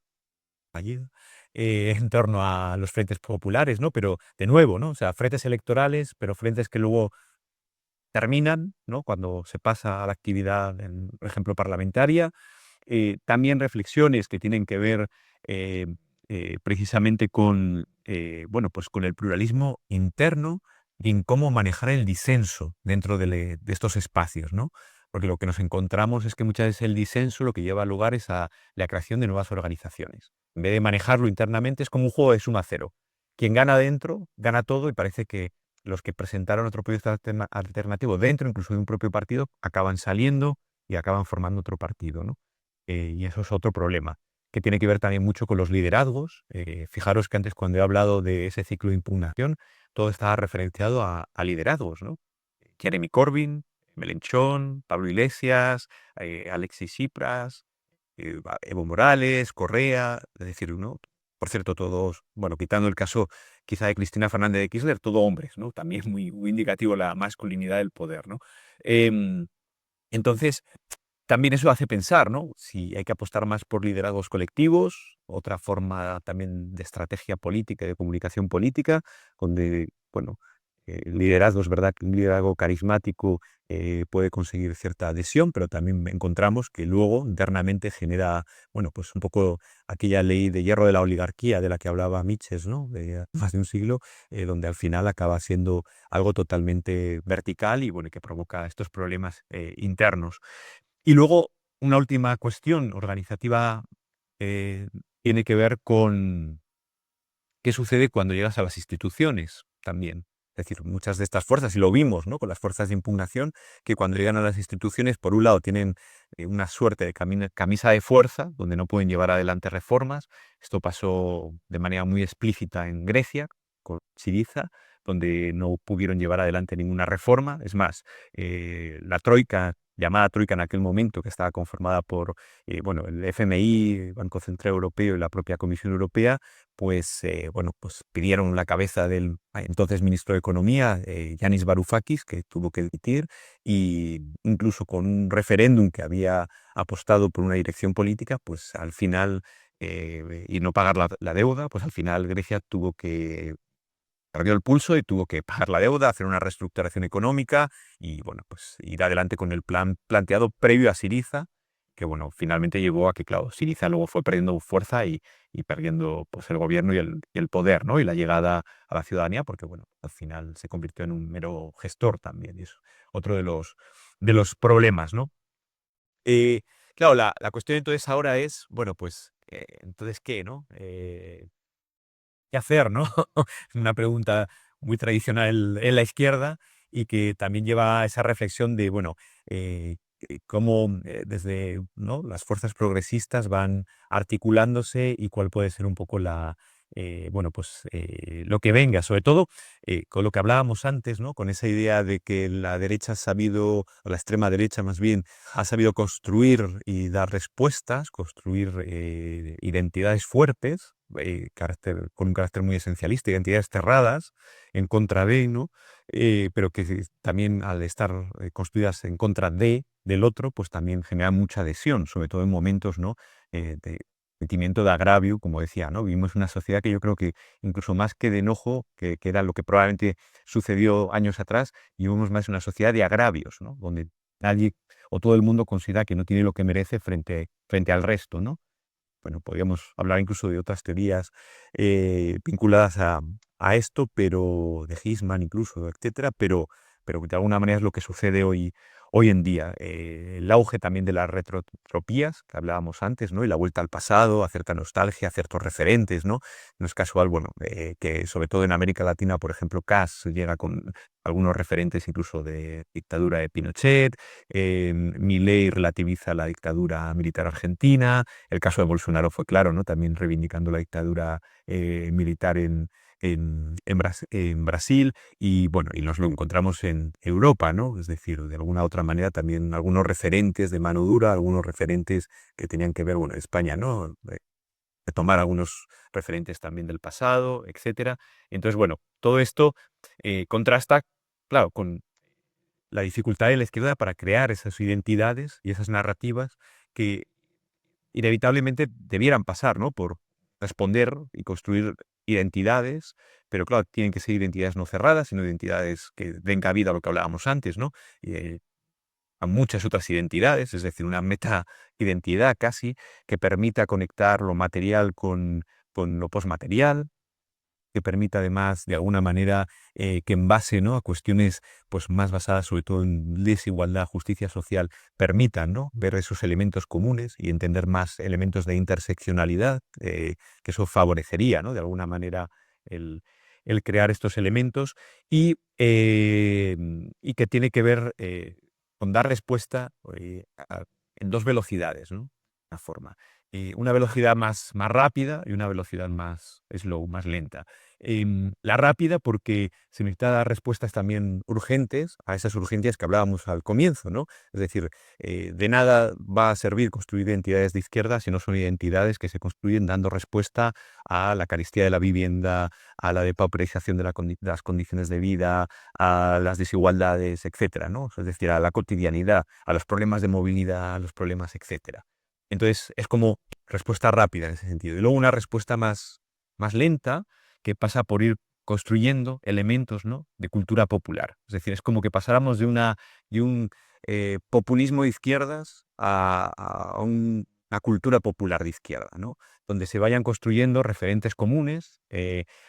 fallida en torno a los frentes populares, ¿no? Pero de nuevo, ¿no? O sea, frentes electorales, pero frentes que luego terminan, ¿no?, cuando se pasa a la actividad, por ejemplo, parlamentaria. También reflexiones que tienen que ver eh, precisamente con, bueno, pues con el pluralismo interno y en cómo manejar el disenso dentro de estos espacios, ¿no? Porque lo que nos encontramos es que muchas veces el disenso lo que lleva a lugar es a la creación de nuevas organizaciones. En vez de manejarlo internamente, es como un juego de suma cero. Quien gana dentro, gana todo, y parece que los que presentaron otro proyecto alternativo dentro incluso de un propio partido acaban saliendo y acaban formando otro partido, ¿no? Y eso es otro problema, que tiene que ver también mucho con los liderazgos. Fijaros que antes, cuando he hablado de ese ciclo de impugnación, todo estaba referenciado a liderazgos, ¿no? Jeremy Corbyn, Melenchón, Pablo Iglesias, Alexis Tsipras, Evo Morales, Correa, es decir, ¿no? Por cierto, todos, bueno, quitando el caso quizá de Cristina Fernández de Kirchner, todo hombres, ¿no? También muy indicativo la masculinidad del poder, ¿no? Em, entonces, también eso hace pensar, ¿no?, si hay que apostar más por liderazgos colectivos, otra forma también de estrategia política y de comunicación política, donde, bueno, el liderazgo es verdad que un liderazgo carismático puede conseguir cierta adhesión, pero también encontramos que luego internamente genera, bueno, pues un poco aquella ley de hierro de la oligarquía de la que hablaba Mises, ¿no?, de más de un siglo, donde al final acaba siendo algo totalmente vertical y, bueno, que provoca estos problemas internos. Y luego, una última cuestión organizativa eh, tiene que ver con qué sucede cuando llegas a las instituciones también. Es decir, muchas de estas fuerzas, y lo vimos, ¿no?, con las fuerzas de impugnación, que cuando llegan a las instituciones, por un lado, tienen una suerte de camisa de fuerza, donde no pueden llevar adelante reformas. Esto pasó de manera muy explícita en Grecia, con Syriza, donde no pudieron llevar adelante ninguna reforma. Es más, la troika, llamada troika en aquel momento, que estaba conformada por bueno, el FMI, el Banco Central Europeo y la propia Comisión Europea, pues, bueno, pues pidieron la cabeza del entonces ministro de Economía, Yanis Varoufakis, que tuvo que dimitir, y incluso con un referéndum que había apostado por una dirección política, pues al final, y no pagar la deuda, pues al final Grecia perdió el pulso y tuvo que pagar la deuda, hacer una reestructuración económica y, bueno, pues ir adelante con el plan planteado previo a Syriza, que, bueno, finalmente llevó a que, claro, Syriza luego fue perdiendo fuerza y perdiendo, pues, el gobierno y el poder, ¿no? Y la llegada a la ciudadanía, porque, bueno, al final se convirtió en un mero gestor también, y eso, otro de los problemas, ¿no? Eh, claro, la cuestión entonces ahora es, bueno, pues, entonces, ¿qué, no? ¿Qué hacer, no? Una pregunta muy tradicional en la izquierda y que también lleva a esa reflexión de, bueno, cómo desde, ¿no?, las fuerzas progresistas van articulándose y cuál puede ser un poco bueno, pues lo que venga, sobre todo con lo que hablábamos antes, ¿no? Con esa idea de que la derecha ha sabido, o la extrema derecha más bien, ha sabido construir y dar respuestas, construir identidades fuertes, con un carácter muy esencialista, identidades cerradas en contra de, ¿no? Pero que también al estar construidas en contra del otro, pues también genera mucha adhesión, sobre todo en momentos, ¿no?, de sentimiento de agravio, como decía, ¿no? Vivimos una sociedad que yo creo que incluso más que de enojo, que era lo que probablemente sucedió años atrás, vivimos más una sociedad de agravios, ¿no? Donde nadie o todo el mundo considera que no tiene lo que merece frente al resto, ¿no? Bueno, podríamos hablar incluso de otras teorías vinculadas a esto, pero de Huysman incluso, etcétera, pero de alguna manera es lo que sucede hoy en día. El auge también de las retrotropías, que hablábamos antes, ¿no? Y la vuelta al pasado, a cierta nostalgia, a ciertos referentes, ¿no? No es casual, bueno, que sobre todo en América Latina, por ejemplo, Cass llega con algunos referentes incluso de dictadura de Pinochet, Milei relativiza la dictadura militar argentina, el caso de Bolsonaro fue claro, ¿no? También reivindicando la dictadura militar en Brasil y, bueno, y nos lo encontramos en Europa, ¿no? Es decir, de alguna otra manera también algunos referentes de mano dura, algunos referentes que tenían que ver, bueno, España, ¿no? Retomar algunos referentes también del pasado, etcétera. Entonces, bueno, todo esto contrasta, claro, con la dificultad de la izquierda para crear esas identidades y esas narrativas que inevitablemente debieran pasar, ¿no?, por responder y construir identidades, pero claro, tienen que ser identidades no cerradas, sino identidades que den cabida a lo que hablábamos antes, ¿no? Eh, a muchas otras identidades, es decir, una meta identidad casi que permita conectar lo material con lo posmaterial, que permita además, de alguna manera, que en base, ¿no?, a cuestiones pues más basadas sobre todo en desigualdad, justicia social, permitan, ¿no?, ver esos elementos comunes y entender más elementos de interseccionalidad, que eso favorecería, ¿no?, de alguna manera el, el crear estos elementos y que tiene que ver con dar respuesta en dos velocidades, ¿no? Una forma. Una velocidad más rápida y una velocidad más slow, más lenta. La rápida porque se necesita dar respuestas también urgentes a esas urgencias que hablábamos al comienzo, ¿no? Es decir, de nada va a servir construir identidades de izquierda si no son identidades que se construyen dando respuesta a la carestía de la vivienda, a la depauperización de las condiciones de vida, a las desigualdades, etcétera, ¿no? Es decir, a la cotidianidad, a los problemas de movilidad, a los problemas, etcétera. Entonces, es como respuesta rápida en ese sentido. Y luego una respuesta más lenta, que pasa por ir construyendo elementos, ¿no?, de cultura popular. Es decir, es como que pasáramos de un populismo de izquierdas a una cultura popular de izquierda, ¿no?, donde se vayan construyendo referentes comunes.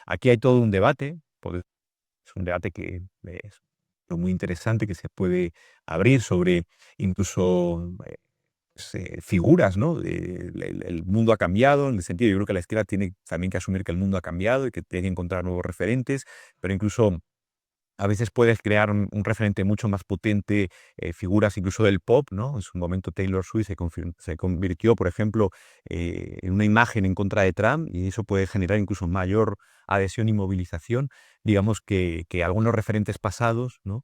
Aquí hay todo un debate, es un debate que es muy interesante, que se puede abrir sobre incluso figuras, ¿no? El mundo ha cambiado, en el sentido, yo creo que la izquierda tiene también que asumir que el mundo ha cambiado y que tiene que encontrar nuevos referentes, pero incluso A veces puedes crear un referente mucho más potente, figuras incluso del pop, ¿no? En su momento Taylor Swift se convirtió, por ejemplo, en una imagen en contra de Trump y eso puede generar incluso mayor adhesión y movilización. Digamos que algunos referentes pasados, ¿no?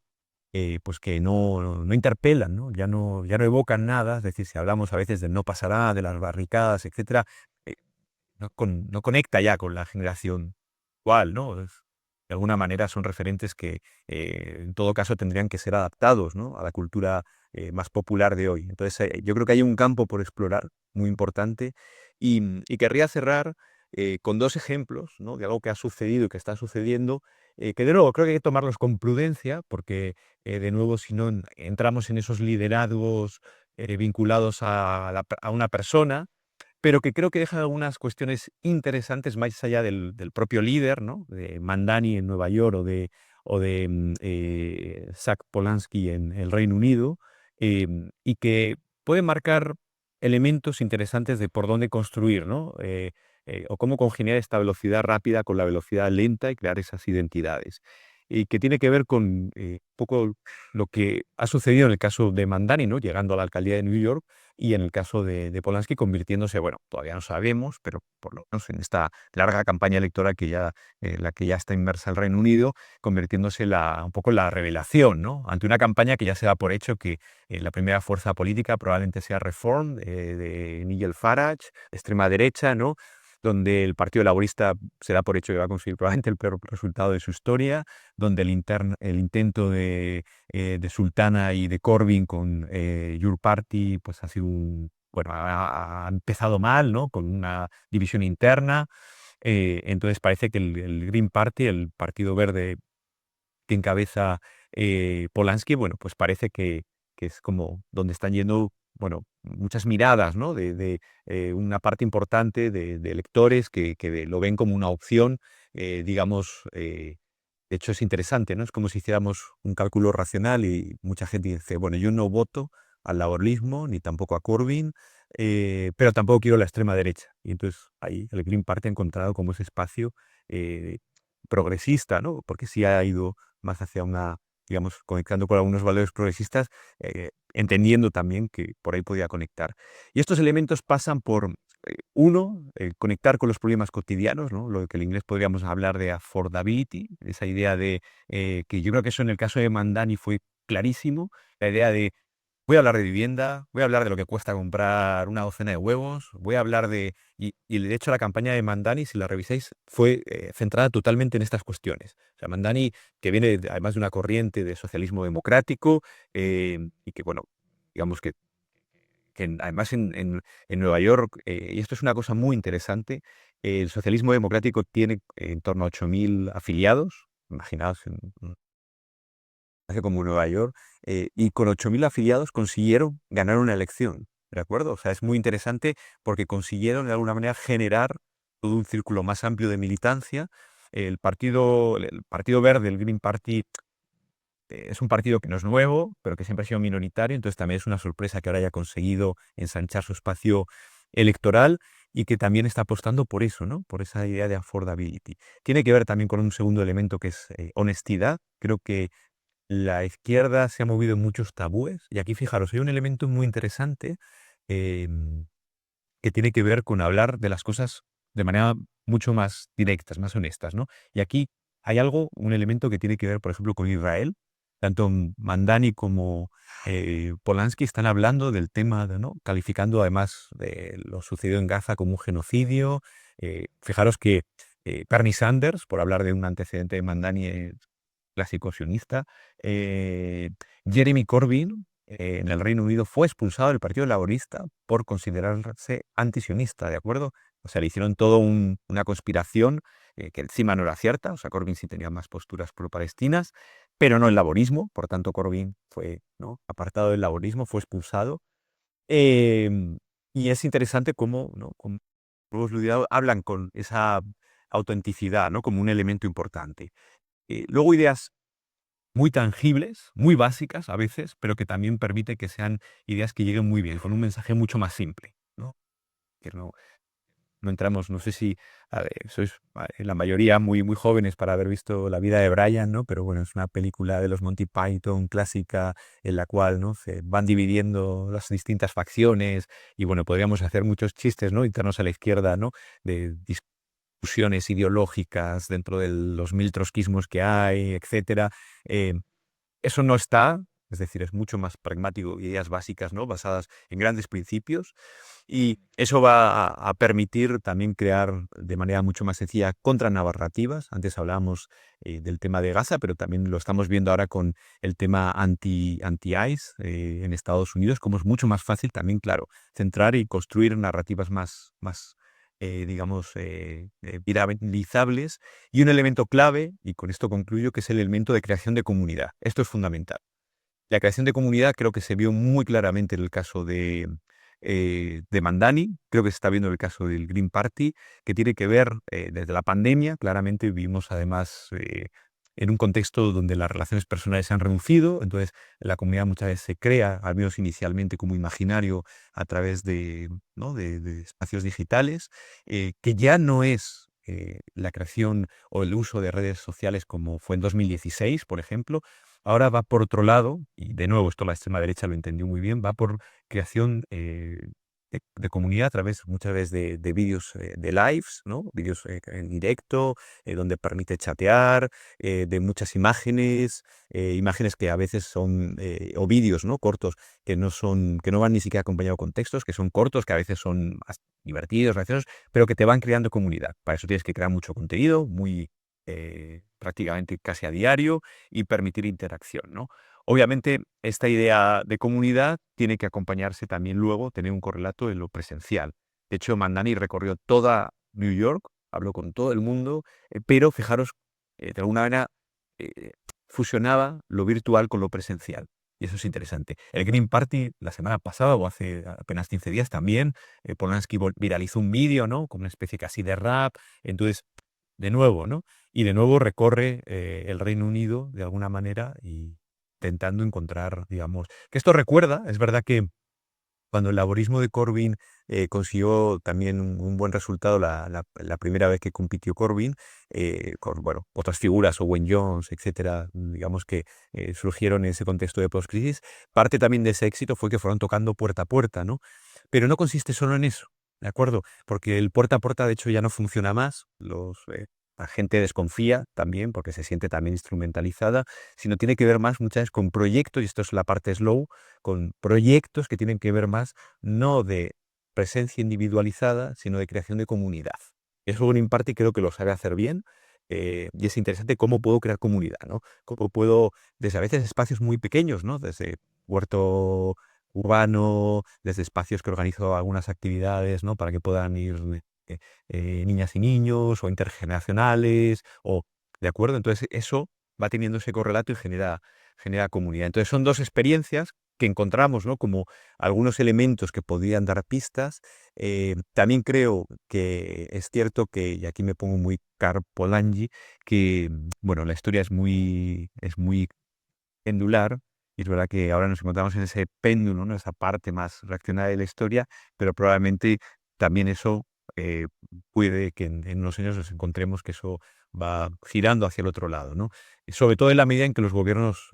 Pues que no interpelan, ¿no? Ya no evocan nada, es decir, si hablamos a veces del no pasará, de las barricadas, etcétera, eh, no conecta ya con la generación actual, ¿no? De alguna manera son referentes que, en todo caso tendrían que ser adaptados, ¿no? A la cultura, más popular de hoy. Entonces, yo creo que hay un campo por explorar muy importante y querría cerrar, con 2 ejemplos, ¿no? De algo que ha sucedido y que está sucediendo, que de nuevo creo que hay que tomarlos con prudencia porque, de nuevo, si no entramos en esos liderazgos, vinculados a una persona, pero que creo que deja algunas cuestiones interesantes más allá del propio líder, ¿no? De Mandani en Nueva York o de Zach Polanski en el Reino Unido, y que puede marcar elementos interesantes de por dónde construir, ¿no? O cómo congeniar esta velocidad rápida con la velocidad lenta y crear esas identidades. Y que tiene que ver con un poco lo que ha sucedido en el caso de Mandani, ¿no? Llegando a la alcaldía de New York, y en el caso de Polanski convirtiéndose, bueno, todavía no sabemos, pero por lo menos en esta larga campaña electoral la que ya está inmersa el Reino Unido, convirtiéndose un poco en la revelación, ¿no? Ante una campaña que ya se da por hecho que la primera fuerza política probablemente sea Reform, de Nigel Farage, de extrema derecha, ¿no? Donde el Partido Laborista se da por hecho que va a conseguir probablemente el peor resultado de su historia, donde el intento de Sultana y de Corbyn con Your Party, pues ha sido bueno, ha empezado mal, ¿no? Con una división interna. Entonces parece que el Green Party, el Partido Verde que encabeza Polanski, bueno, pues parece que es como donde están yendo, bueno, muchas miradas, ¿no? De una parte importante de electores que lo ven como una opción, digamos, de hecho es interesante, ¿no? Es como si hiciéramos un cálculo racional y mucha gente dice, bueno, yo no voto al laborismo ni tampoco a Corbyn, pero tampoco quiero la extrema derecha. Y entonces ahí el Green Party ha encontrado como ese espacio eh, progresista, ¿no? Porque sí ha ido más hacia digamos, conectando con algunos valores progresistas, entendiendo también que por ahí podía conectar. Y estos elementos pasan por, uno, conectar con los problemas cotidianos, ¿no? Lo que en inglés podríamos hablar de affordability, esa idea de, que yo creo que eso en el caso de Mandani fue clarísimo, la idea de voy a hablar de vivienda, voy a hablar de lo que cuesta comprar una docena de huevos, voy a hablar y de hecho la campaña de Mandani, si la revisáis, fue centrada totalmente en estas cuestiones. O sea, Mandani, que viene además de una corriente de socialismo democrático, y que, bueno, digamos además en Nueva York, y esto es una cosa muy interesante, el socialismo democrático tiene en torno a 8.000 afiliados, imaginaos como Nueva York, y con 8.000 afiliados consiguieron ganar una elección, ¿de acuerdo? O sea, es muy interesante porque consiguieron de alguna manera generar todo un círculo más amplio de militancia. El Partido Verde, el Green Party, es un partido que no es nuevo, pero que siempre ha sido minoritario, entonces también es una sorpresa que ahora haya conseguido ensanchar su espacio electoral y que también está apostando por eso, ¿no? Por esa idea de affordability. Tiene que ver también con un segundo elemento que es honestidad. Creo que la izquierda se ha movido en muchos tabúes y aquí fijaros, hay un elemento muy interesante em, que tiene que ver con hablar de las cosas de manera mucho más directas, más honestas, ¿no? Y aquí hay un elemento que tiene que ver, por ejemplo, con Israel. Tanto Mandani como Polanski están hablando del tema, ¿no? Calificando además de lo sucedido en Gaza como un genocidio. Fijaros que Bernie Sanders, por hablar de un antecedente de Mandani, clásico sionista. Jeremy Corbyn, en el Reino Unido, fue expulsado del Partido Laborista por considerarse antisionista, ¿de acuerdo? O sea, le hicieron todo una conspiración que encima no era cierta, o sea, Corbyn sí tenía más posturas pro-palestinas, pero no el laborismo, por tanto Corbyn fue, ¿no?, apartado del laborismo, fue expulsado. Em, y es interesante cómo, ¿no?, cómo los Ludiados hablan con esa autenticidad, ¿no?, como un elemento importante. Luego ideas muy tangibles, muy básicas a veces, pero que también permite que sean ideas que lleguen muy bien, con un mensaje mucho más simple, ¿no? Que no no entramos, no sé si sois la mayoría muy, muy jóvenes para haber visto La vida de Brian, ¿no? Pero bueno, es una película de los Monty Python clásica en la cual, ¿no? Se van dividiendo las distintas facciones y bueno, podríamos hacer muchos chistes, ¿no? Internos a la izquierda, ¿no? De discusiones ideológicas dentro de los mil trotskismos que hay, etcétera. Eh, Eso no está, es decir, es mucho más pragmático, ideas básicas, ¿no? Basadas en grandes principios. Y eso va a permitir también crear de manera mucho más sencilla contranarrativas. Antes hablábamos del tema de Gaza, pero también lo estamos viendo ahora con el tema anti-ICE en Estados Unidos, como es mucho más fácil también, claro, centrar y construir narrativas más digamos, viralizables. Y un elemento clave, y con esto concluyo, que es el elemento de creación de comunidad. Esto es fundamental. La creación de comunidad creo que se vio muy claramente en el caso de Mandani, creo que se está viendo en el caso del Green Party, que tiene que ver desde la pandemia, claramente vivimos además en un contexto donde las relaciones personales se han reducido, entonces la comunidad muchas veces se crea, al menos inicialmente como imaginario, a través de, ¿no? de espacios digitales, que ya no es la creación o el uso de redes sociales como fue en 2016, por ejemplo. Ahora va por otro lado, y de nuevo esto la extrema derecha lo entendió muy bien, va por creación de comunidad a través muchas veces de vídeos de lives, ¿no? Vídeos en directo, donde permite chatear, de muchas imágenes, imágenes que a veces son, o vídeos, ¿no? Cortos, que no van ni siquiera acompañados con textos, que son cortos, que a veces son divertidos, graciosos, pero que te van creando comunidad. Para eso tienes que crear mucho contenido, muy prácticamente casi a diario y permitir interacción, ¿no? Obviamente, esta idea de comunidad tiene que acompañarse también luego, tener un correlato en lo presencial. De hecho, Mandani recorrió toda New York, habló con todo el mundo, pero fijaros, de alguna manera eh, fusionaba lo virtual con lo presencial. Y eso es interesante. El Green Party, la semana pasada o hace apenas 15 días también, Polanski viralizó un vídeo, ¿no? Como una especie casi de rap. Entonces, de nuevo, ¿no? Y de nuevo recorre el Reino Unido de alguna manera y intentando encontrar, digamos, que esto recuerda, es verdad que cuando el laborismo de Corbyn consiguió también un buen resultado la primera vez que compitió Corbyn, con bueno, otras figuras, Owen Jones, etcétera, digamos que surgieron en ese contexto de postcrisis, parte también de ese éxito fue que fueron tocando puerta a puerta, ¿no? Pero no consiste solo en eso, ¿de acuerdo? Porque el puerta a puerta, de hecho, ya no funciona más. La gente desconfía también porque se siente también instrumentalizada, sino tiene que ver más muchas veces con proyectos, y esto es la parte slow, con proyectos que tienen que ver más no de presencia individualizada, sino de creación de comunidad. Eso un Party creo que lo sabe hacer bien, y es interesante cómo puedo crear comunidad, ¿no? Cómo puedo, desde a veces espacios muy pequeños, ¿no? Desde huerto urbano, desde espacios que organizo algunas actividades, ¿no? Para que puedan ir niñas y niños o intergeneracionales, o, ¿de acuerdo? Entonces eso va teniendo ese correlato y genera comunidad. Entonces son dos experiencias que encontramos, ¿no? Como algunos elementos que podrían dar pistas. También creo que es cierto que, y aquí me pongo muy Carpolangi, que, bueno, la historia es muy pendular, y es verdad que ahora nos encontramos en ese péndulo, ¿no? Esa parte más reaccionaria de la historia, pero probablemente también eso eh, puede que en unos años nos encontremos que eso va girando hacia el otro lado, ¿no? Y sobre todo en la medida en que los gobiernos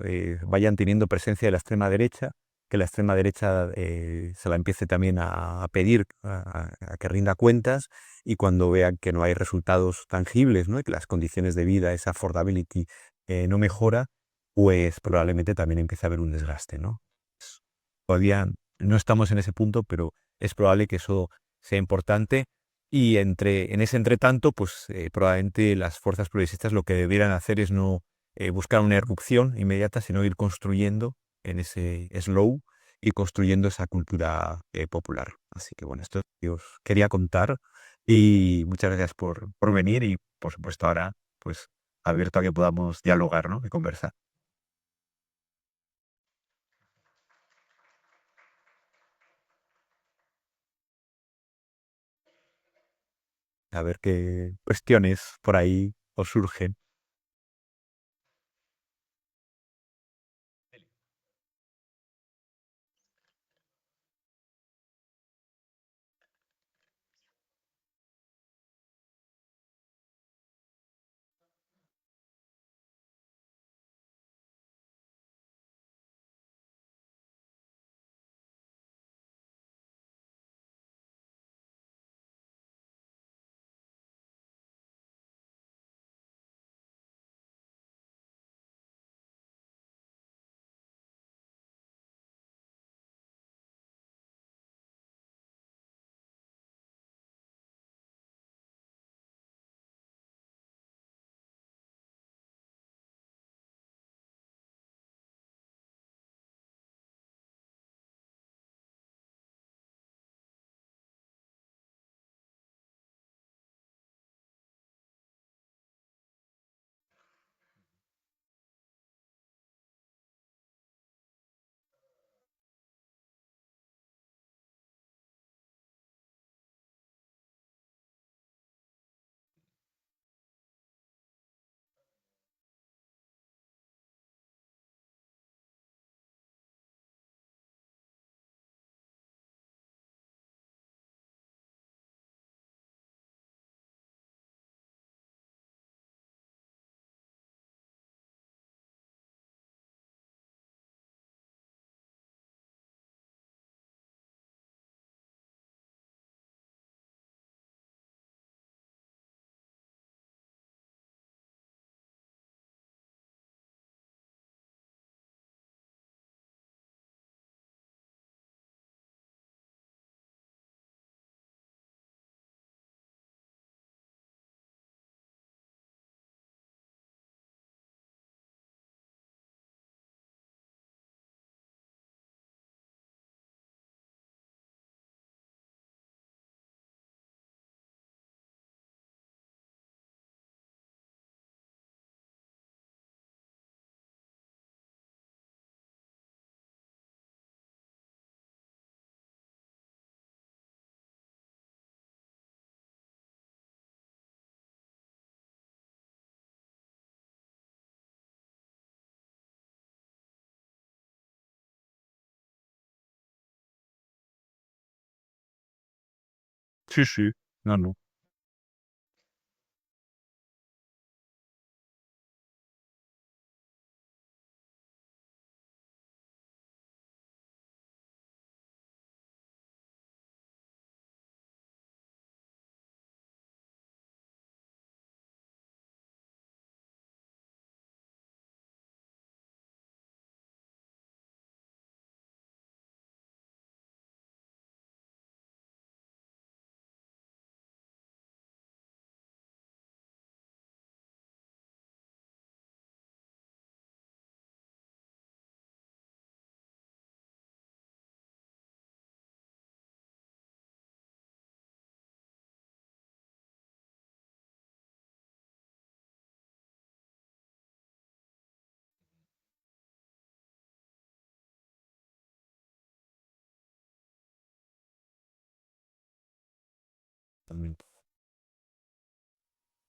vayan teniendo presencia de la extrema derecha, que la extrema derecha se la empiece también a pedir, a que rinda cuentas, y cuando vean que no hay resultados tangibles, ¿no? Y que las condiciones de vida, esa affordability, no mejora, pues probablemente también empiece a haber un desgaste, ¿no? Todavía no estamos en ese punto, pero es probable que eso sea importante. Y en ese entretanto, pues probablemente las fuerzas progresistas lo que debieran hacer es no buscar una erupción inmediata, sino ir construyendo en ese slow y construyendo esa cultura popular. Así que bueno, esto que os quería contar, y muchas gracias por venir, y por supuesto ahora pues abierto a que podamos dialogar, ¿no? Y conversar. A ver qué cuestiones por ahí os surgen. Sí, sí. No, no. Totalmente.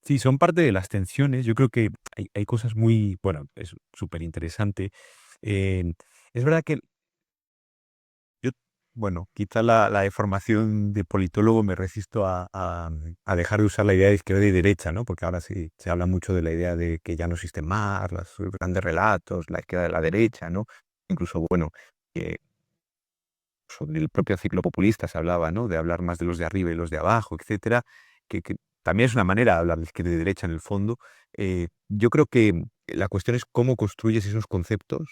Sí, son parte de las tensiones. Yo creo que hay cosas muy, bueno, es súper interesante. Es verdad que yo, bueno, quizá la deformación de politólogo me resisto a dejar de usar la idea de izquierda y derecha, ¿no? Porque ahora sí se habla mucho de la idea de que ya no existen más los grandes relatos, la izquierda y la derecha, ¿no? Incluso, bueno, eh, sobre el propio ciclo populista se hablaba, ¿no? De hablar más de los de arriba y los de abajo, etcétera, que también es una manera de hablar de izquierda y derecha en el fondo. Yo creo que la cuestión es cómo construyes esos conceptos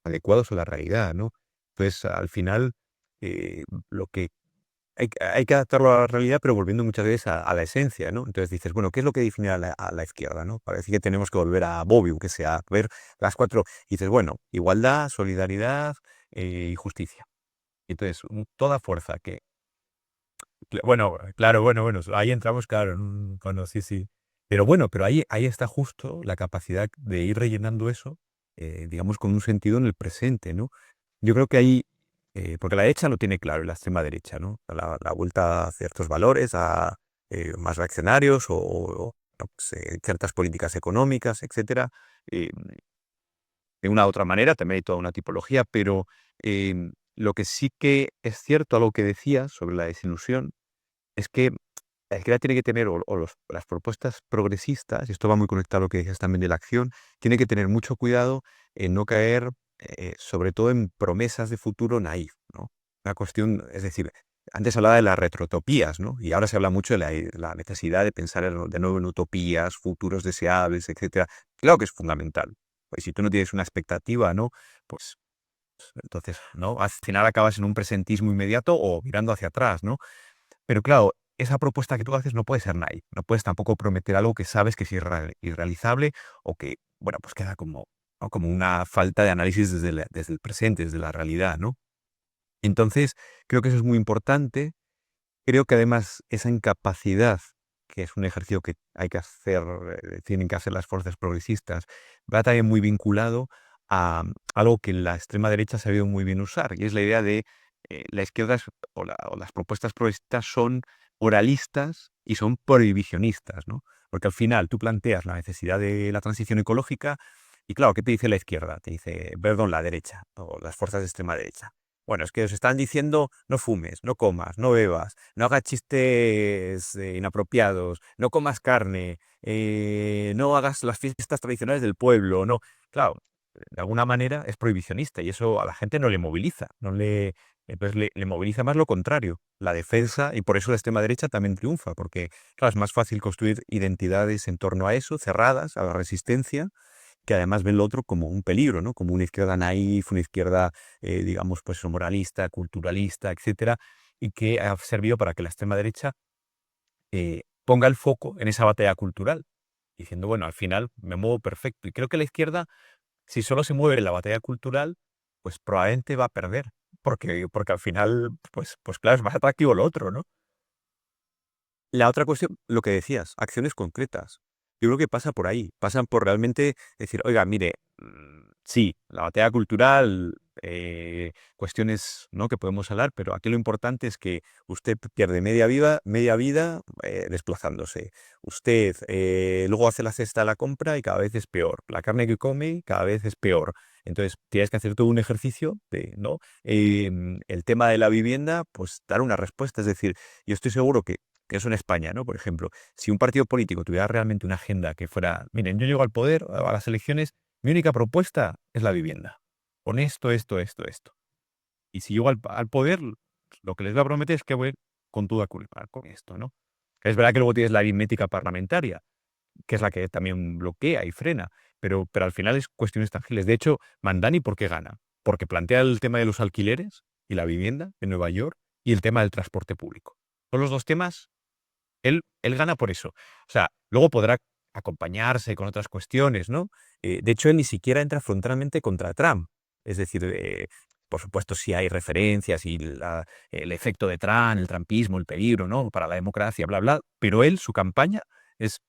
adecuados a la realidad, ¿no? Entonces, al final, lo que hay que adaptarlo a la realidad, pero volviendo muchas veces a la esencia, ¿no? Entonces dices, bueno, ¿qué es lo que define a la izquierda, no? Parece que tenemos que volver a Bobbio, que sea, ver las cuatro, y dices, bueno, igualdad, solidaridad y justicia. Entonces, toda fuerza que bueno, claro, bueno, ahí entramos, claro, bueno, sí, sí. Pero bueno, pero ahí está justo la capacidad de ir rellenando eso, digamos, con un sentido en el presente, ¿no? Yo creo que ahí, porque la derecha lo tiene claro, y la extrema derecha, ¿no? La vuelta a ciertos valores, a más reaccionarios o, no sé, ciertas políticas económicas, etcétera. eh, de una u otra manera, también hay toda una tipología, pero lo que sí que es cierto, algo que decías sobre la desilusión, es que la izquierda tiene que tener, o las propuestas progresistas, y esto va muy conectado a lo que decías también de la acción, tiene que tener mucho cuidado en no caer, sobre todo en promesas de futuro naif, ¿no? Una cuestión, es decir, antes hablaba de las retrotopías, ¿no? Y ahora se habla mucho de la necesidad de pensar de nuevo en utopías, futuros deseables, etcétera. Claro que es fundamental. Pues si tú no tienes una expectativa, ¿no? Pues entonces, ¿no? Al final acabas en un presentismo inmediato o mirando hacia atrás, ¿no? Pero claro, esa propuesta que tú haces no puede ser naive, no puedes tampoco prometer algo que sabes que es irrealizable o que, bueno, pues queda como, ¿no? Como una falta de análisis desde el presente, desde la realidad, ¿no? Entonces, creo que eso es muy importante. Creo que además esa incapacidad, que es un ejercicio que hay que hacer, tienen que hacer las fuerzas progresistas, va también muy vinculado a algo que la extrema derecha ha sabido muy bien usar, y es la idea de la izquierda o las propuestas progresistas son oralistas y son prohibicionistas, ¿no? Porque al final tú planteas la necesidad de la transición ecológica y claro, ¿qué te dice la izquierda? Te dice, perdón, la derecha o las fuerzas de extrema derecha. Bueno, es que os están diciendo no fumes, no comas, no bebas, no hagas chistes inapropiados, no comas carne, no hagas las fiestas tradicionales del pueblo, no. Claro, de alguna manera es prohibicionista y eso a la gente no le moviliza, entonces le moviliza más lo contrario, la defensa, y por eso la extrema derecha también triunfa, porque claro, es más fácil construir identidades en torno a eso, cerradas, a la resistencia, que además ven lo otro como un peligro, ¿no? Como una izquierda naif, una izquierda, digamos, pues moralista, culturalista, etcétera, y que ha servido para que la extrema derecha ponga el foco en esa batalla cultural, diciendo, bueno, al final me muevo perfecto. Y creo que la izquierda, si solo se mueve en la batalla cultural, pues probablemente va a perder, porque al final, pues claro, es más atractivo lo otro, ¿no? La otra cuestión, lo que decías, acciones concretas. Yo creo que pasa por ahí, pasan por realmente decir, oiga, mire, sí, la batalla cultural, cuestiones, ¿no? Que podemos hablar, pero aquí lo importante es que usted pierde media vida desplazándose. Usted luego hace la cesta de la compra y cada vez es peor. La carne que come cada vez es peor. Entonces, tienes que hacer todo un ejercicio de, ¿no? El tema de la vivienda, pues dar una respuesta. Es decir, yo estoy seguro que eso en España, ¿no? Por ejemplo, si un partido político tuviera realmente una agenda que fuera, miren, yo llego al poder, a las elecciones, mi única propuesta es la vivienda. Con esto, esto, esto, esto. Y si llego al poder, lo que les voy a prometer es que voy con toda culpa con esto, ¿no? Es verdad que luego tienes la aritmética parlamentaria, que es la que también bloquea y frena, pero al final es cuestiones tangibles. De hecho, Mandani, ¿por qué gana? Porque plantea el tema de los alquileres y la vivienda en Nueva York y el tema del transporte público. Son los dos temas, él gana por eso. O sea, luego podrá acompañarse con otras cuestiones, ¿no? De hecho, él ni siquiera entra frontalmente contra Trump. Es decir, por supuesto, sí hay referencias y el efecto de Trump, el trumpismo, el peligro, ¿no? Para la democracia, bla, bla. Pero él, su campaña es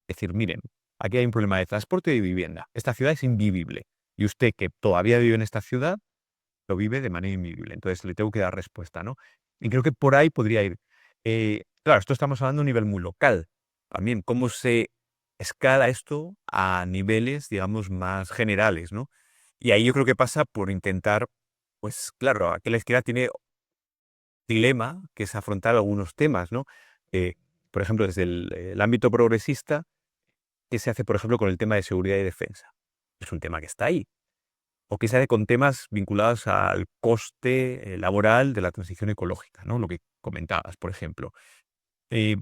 decir, miren, aquí hay un problema de transporte y de vivienda. Esta ciudad es invivible. Y usted que todavía vive en esta ciudad, lo vive de manera invivible. Entonces le tengo que dar respuesta, ¿no? Y creo que por ahí podría ir. Claro, esto estamos hablando a un nivel muy local. También, cómo se escala esto a niveles, digamos, más generales, ¿no? Y ahí yo creo que pasa por intentar, pues claro, aquí la izquierda tiene dilema, que es afrontar algunos temas, ¿no? Por ejemplo, desde el ámbito progresista, ¿qué se hace, por ejemplo, con el tema de seguridad y defensa? Es un tema que está ahí. ¿O qué se hace con temas vinculados al coste laboral de la transición ecológica, ¿no? Lo que comentabas, por ejemplo. Eh,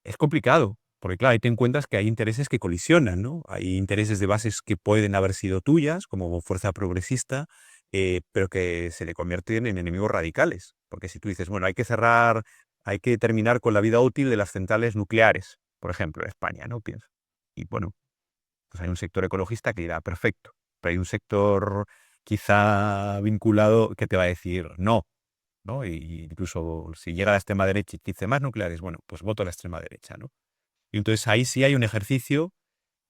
es complicado, porque claro, ahí te encuentras que hay intereses que colisionan, ¿no? Hay intereses de bases que pueden haber sido tuyas, como fuerza progresista, pero que se le convierten en enemigos radicales. Porque si tú dices, bueno, hay que cerrar, hay que terminar con la vida útil de las centrales nucleares, por ejemplo, en España, ¿no? Pienso. Y bueno, pues hay un sector ecologista que dirá, perfecto, pero hay un sector quizá vinculado que te va a decir no, ¿no? Y incluso si llega la extrema derecha y te dice más nucleares, bueno, pues voto a la extrema derecha, ¿no? Y entonces ahí sí hay un ejercicio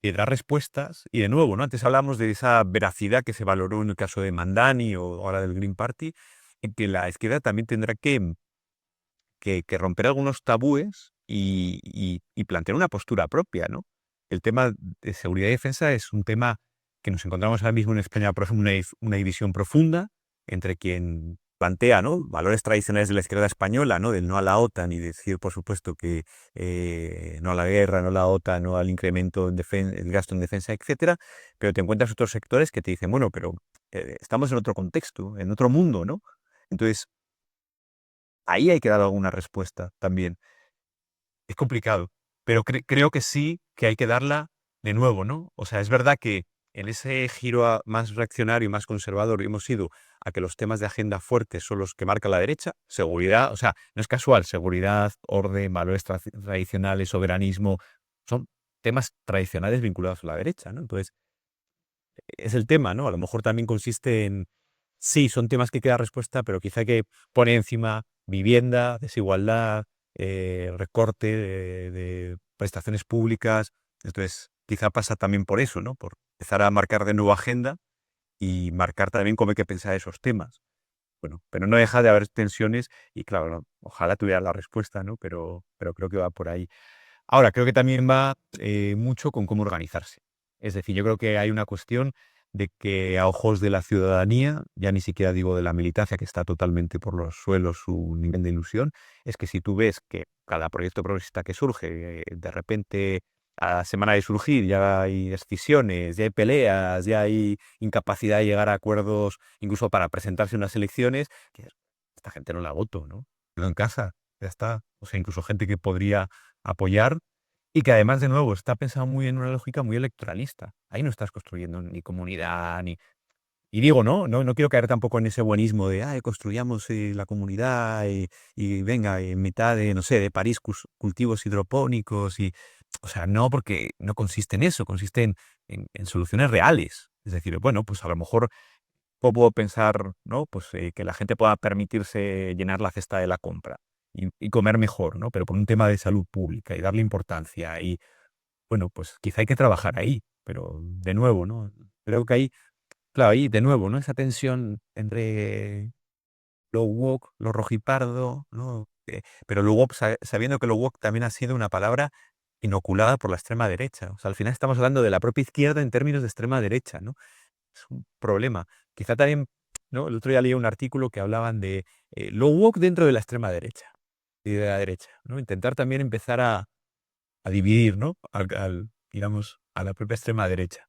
que da respuestas, y de nuevo, ¿no? Antes hablamos de esa veracidad que se valoró en el caso de Mandani o ahora del Green Party, en que la izquierda también tendrá que romper algunos tabúes y plantear una postura propia, ¿no? El tema de seguridad y defensa es un tema que nos encontramos ahora mismo en España, por ejemplo, una división profunda entre quien plantea, ¿no?, valores tradicionales de la izquierda española, ¿no?, del no a la OTAN y decir, por supuesto, que no a la guerra, no a la OTAN, no al incremento en el gasto en defensa, etcétera, pero te encuentras otros sectores que te dicen, bueno, pero estamos en otro contexto, en otro mundo, ¿no? Entonces, ahí hay que dar alguna respuesta también. Es complicado, pero creo que sí que hay que darla de nuevo, ¿no? O sea, es verdad que en ese giro más reaccionario y más conservador hemos ido a que los temas de agenda fuertes son los que marca la derecha, seguridad, o sea, no es casual, seguridad, orden, valores tradicionales, soberanismo, son temas tradicionales vinculados a la derecha, ¿no? Entonces, es el tema, ¿no? A lo mejor también consiste en, sí, son temas que queda respuesta, pero quizá hay que poner encima vivienda, desigualdad, recorte de prestaciones públicas. Entonces, quizá pasa también por eso, ¿no? Por empezar a marcar de nuevo agenda y marcar también cómo hay que pensar esos temas. Bueno, pero no deja de haber tensiones y claro, no, ojalá tuviera la respuesta, ¿no? Pero creo que va por ahí. Ahora, creo que también va mucho con cómo organizarse. Es decir, yo creo que hay una cuestión de que a ojos de la ciudadanía, ya ni siquiera digo de la militancia, que está totalmente por los suelos su nivel de ilusión, es que si tú ves que cada proyecto progresista que surge, de repente a la semana de surgir ya hay escisiones, ya hay peleas, ya hay incapacidad de llegar a acuerdos incluso para presentarse en unas elecciones, que esta gente no la voto, ¿no? Quedo en casa, ya está. O sea, incluso gente que podría apoyar y que además, de nuevo, está pensado muy en una lógica muy electoralista. Ahí no estás construyendo ni comunidad, ni... Y digo, no quiero caer tampoco en ese buenismo de, construyamos la comunidad y venga, en mitad de, no sé, de París, cultivos hidropónicos y... O sea, no, porque no consiste en eso, consiste en soluciones reales. Es decir, bueno, pues a lo mejor puedo pensar, ¿no? Pues que la gente pueda permitirse llenar la cesta de la compra y comer mejor, ¿no? Pero por un tema de salud pública y darle importancia. Y bueno, pues quizá hay que trabajar ahí, pero de nuevo, ¿no? Creo que ahí, claro, ahí de nuevo, ¿no? Esa tensión entre lo woke, lo rojipardo, ¿no? Pero lo woke, sabiendo que lo woke también ha sido una palabra inoculada por la extrema derecha. O sea, al final estamos hablando de la propia izquierda en términos de extrema derecha, ¿no? es un problema. Quizá también, ¿no? El otro día leí un artículo que hablaban de lo woke dentro de la extrema derecha y de la derecha, ¿no? Intentar también empezar a dividir, ¿no? Digamos, a la propia extrema derecha.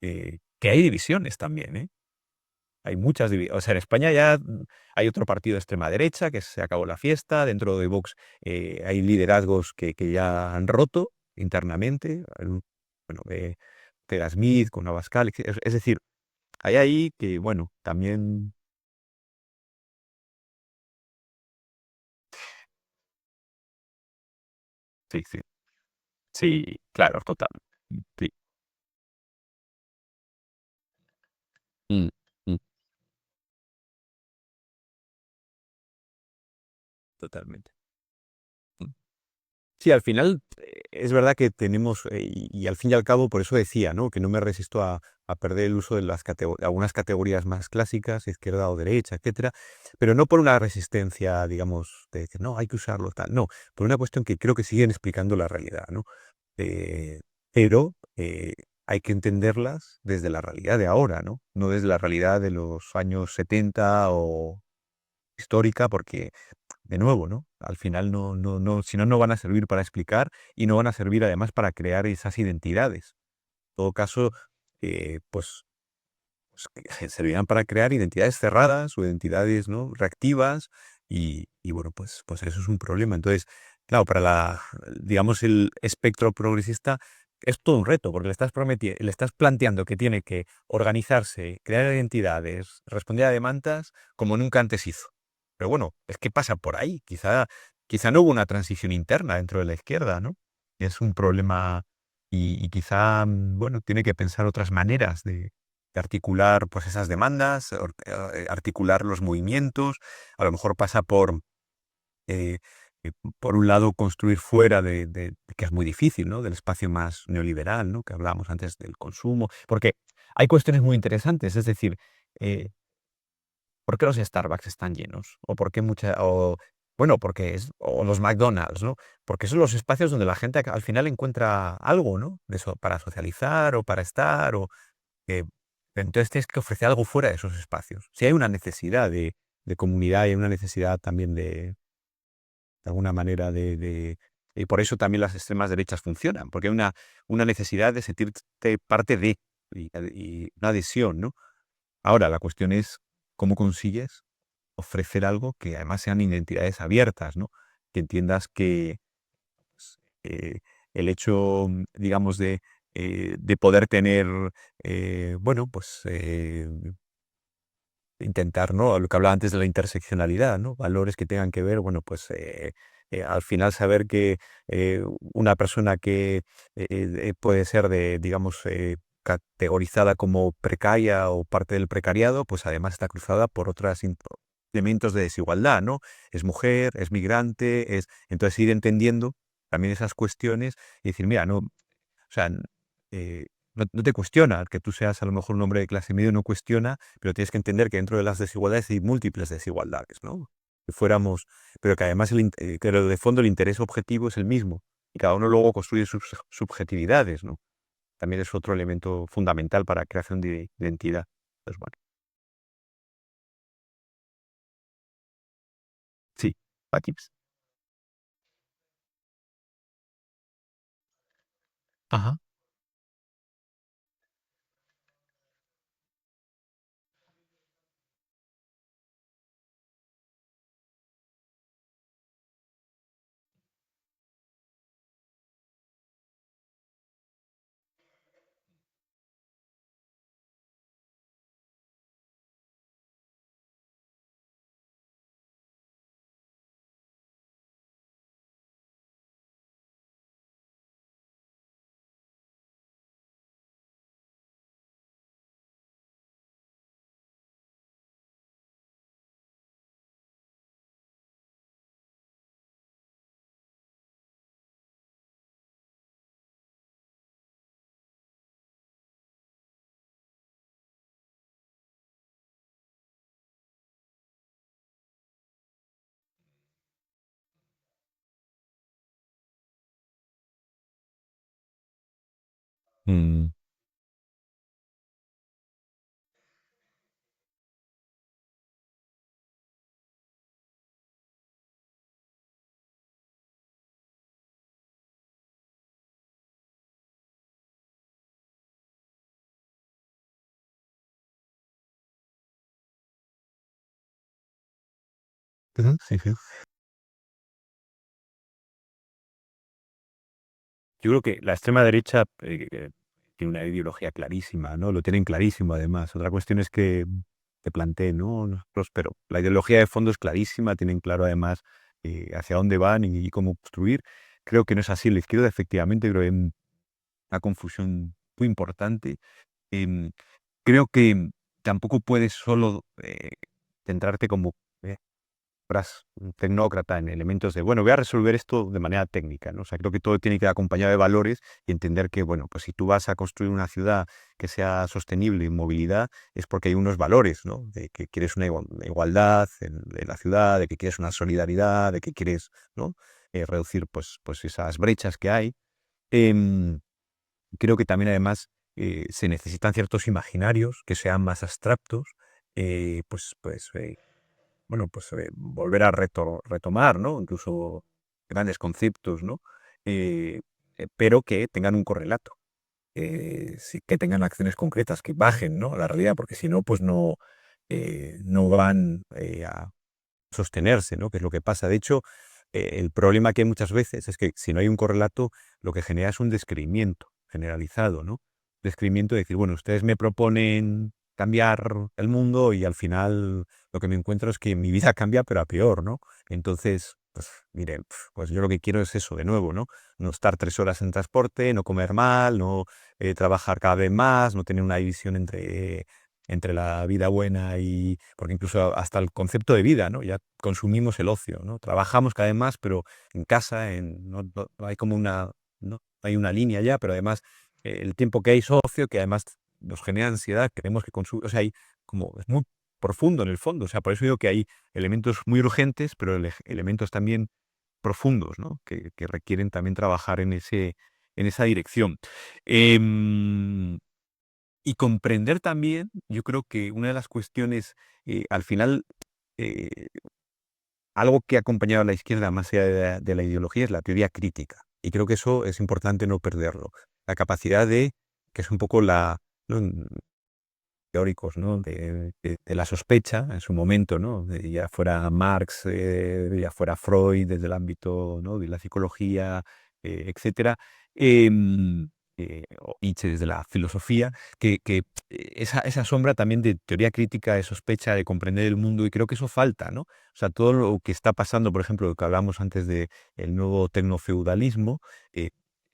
Que hay divisiones también, ¿eh? Hay muchas divisiones. O sea, en España ya hay otro partido de extrema derecha que se acabó la fiesta. Dentro de Vox hay liderazgos que ya han roto internamente. Bueno, Tera Smith con Abascal. Es decir, hay ahí que, bueno, también. Sí, sí. Sí, claro, total. Sí. Mm, mm, totalmente. Mm. Sí, al final es verdad que tenemos, y al fin y al cabo, por eso decía, ¿no? Que no me resisto a perder el uso de algunas categorías más clásicas, izquierda o derecha, etcétera, pero no por una resistencia, digamos, de que no, hay que usarlo, tal, no, por una cuestión que creo que siguen explicando la realidad, ¿no? Eh, pero hay que entenderlas desde la realidad de ahora, ¿no? No desde la realidad de los años 70 o histórica, porque de nuevo, ¿no? Al final no, si no, no van a servir para explicar y no van a servir además para crear esas identidades. En todo caso, pues que servirán para crear identidades cerradas o identidades, ¿no? Reactivas y bueno, pues eso es un problema. Entonces, claro, para digamos, el espectro progresista es todo un reto, porque le estás planteando que tiene que organizarse, crear identidades, responder a demandas como nunca antes hizo. Pero bueno, es que pasa por ahí. Quizá no hubo una transición interna dentro de la izquierda, ¿no? Es un problema y quizá, bueno, tiene que pensar otras maneras de articular pues esas demandas, articular los movimientos. A lo mejor pasa eh, eh, por un lado, construir fuera que es muy difícil, ¿no? Del espacio más neoliberal, ¿no? Que hablábamos antes del consumo, porque hay cuestiones muy interesantes, es decir, eh, ¿por qué los Starbucks están llenos? ¿O por qué bueno, o los McDonald's, ¿no? Porque son los espacios donde la gente al final encuentra algo, ¿no? De eso, para socializar o para estar, eh, entonces tienes que ofrecer algo fuera de esos espacios. Si hay una necesidad de comunidad y hay una necesidad también de alguna manera y por eso también las extremas derechas funcionan, porque hay una necesidad de sentirte parte y una adhesión, ¿no? Ahora, la cuestión es cómo consigues ofrecer algo que además sean identidades abiertas, ¿no? Que entiendas que eh, el hecho, digamos, de poder tener, bueno, pues intentar, ¿no? Lo que hablaba antes de la interseccionalidad, ¿no? Valores que tengan que ver, bueno, pues al final saber que una persona que puede ser digamos, categorizada como precaria o parte del precariado, pues además está cruzada por otros elementos de desigualdad, ¿no? Es mujer, es migrante, entonces ir entendiendo también esas cuestiones y decir, mira, no, o sea, no te cuestiona que tú seas a lo mejor un hombre de clase media, no cuestiona, pero tienes que entender que dentro de las desigualdades hay múltiples desigualdades, ¿no? Que fuéramos, pero que además pero de fondo el interés objetivo es el mismo y cada uno luego construye sus subjetividades, ¿no? También es otro elemento fundamental para la creación de identidad. Pues bueno, sí, tips. Ajá. Mm, Ujú, sí, sí. Yo creo que la extrema derecha tiene una ideología clarísima, ¿no? Lo tienen clarísimo además. Otra cuestión es que te planteen, ¿no? Nosotros, pero la ideología de fondo es clarísima, tienen claro además hacia dónde van y cómo construir. Creo que no es así. La izquierda, efectivamente, creo que hay una confusión muy importante. Em, Creo que tampoco puedes solo centrarte como fueras un tecnócrata en elementos de, bueno, voy a resolver esto de manera técnica, ¿no? O sea, creo que todo tiene que ir acompañado de valores y entender que, bueno, pues si tú vas a construir una ciudad que sea sostenible en movilidad, es porque hay unos valores, ¿no? De que quieres una una igualdad en la ciudad, de que quieres una solidaridad, de que quieres, ¿no? Reducir, pues esas brechas que hay. Em, Creo que también además se necesitan ciertos imaginarios que sean más abstractos, bueno, pues volver a retomar, ¿no? Incluso grandes conceptos, ¿no? Eh, pero que tengan un correlato, sí, que tengan acciones concretas, que bajen, ¿no? A la realidad, porque si no, pues no van a sostenerse, ¿no? Que es lo que pasa. De hecho, el problema que hay muchas veces es que si no hay un correlato, lo que genera es un descreimiento generalizado, ¿no? Descreimiento de decir, bueno, ustedes me proponen cambiar el mundo y al final lo que me encuentro es que mi vida cambia, pero a peor, ¿no? Entonces, pues miren, pues yo lo que quiero es eso de nuevo, ¿no? No estar 3 horas en transporte, no comer mal, no trabajar cada vez más, no tener una división entre la vida buena y porque incluso hasta el concepto de vida, ¿no? Ya consumimos el ocio, ¿no? Trabajamos cada vez más, pero en casa, no hay como no hay una línea ya, pero además el tiempo que hay es ocio, que además nos genera ansiedad, queremos que consumir, o sea, hay como, es muy profundo en el fondo, o sea, por eso digo que hay elementos muy urgentes, pero elementos también profundos, ¿no? Que requieren también trabajar en esa dirección. Em, y comprender también, yo creo que una de las cuestiones, al final, eh, algo que ha acompañado a la izquierda más allá de la ideología es la teoría crítica. Y creo que eso es importante no perderlo. La capacidad que es un poco ¿no? Teóricos, ¿no? De la sospecha en su momento, ¿no? Ya fuera Marx, ya fuera Freud, desde el ámbito, ¿no? de la psicología, etcétera, o Nietzsche desde la filosofía, que esa sombra también de teoría crítica, de sospecha, de comprender el mundo, y creo que eso falta, ¿no? O sea, todo lo que está pasando, por ejemplo, lo que hablamos antes del nuevo tecnofeudalismo, eh,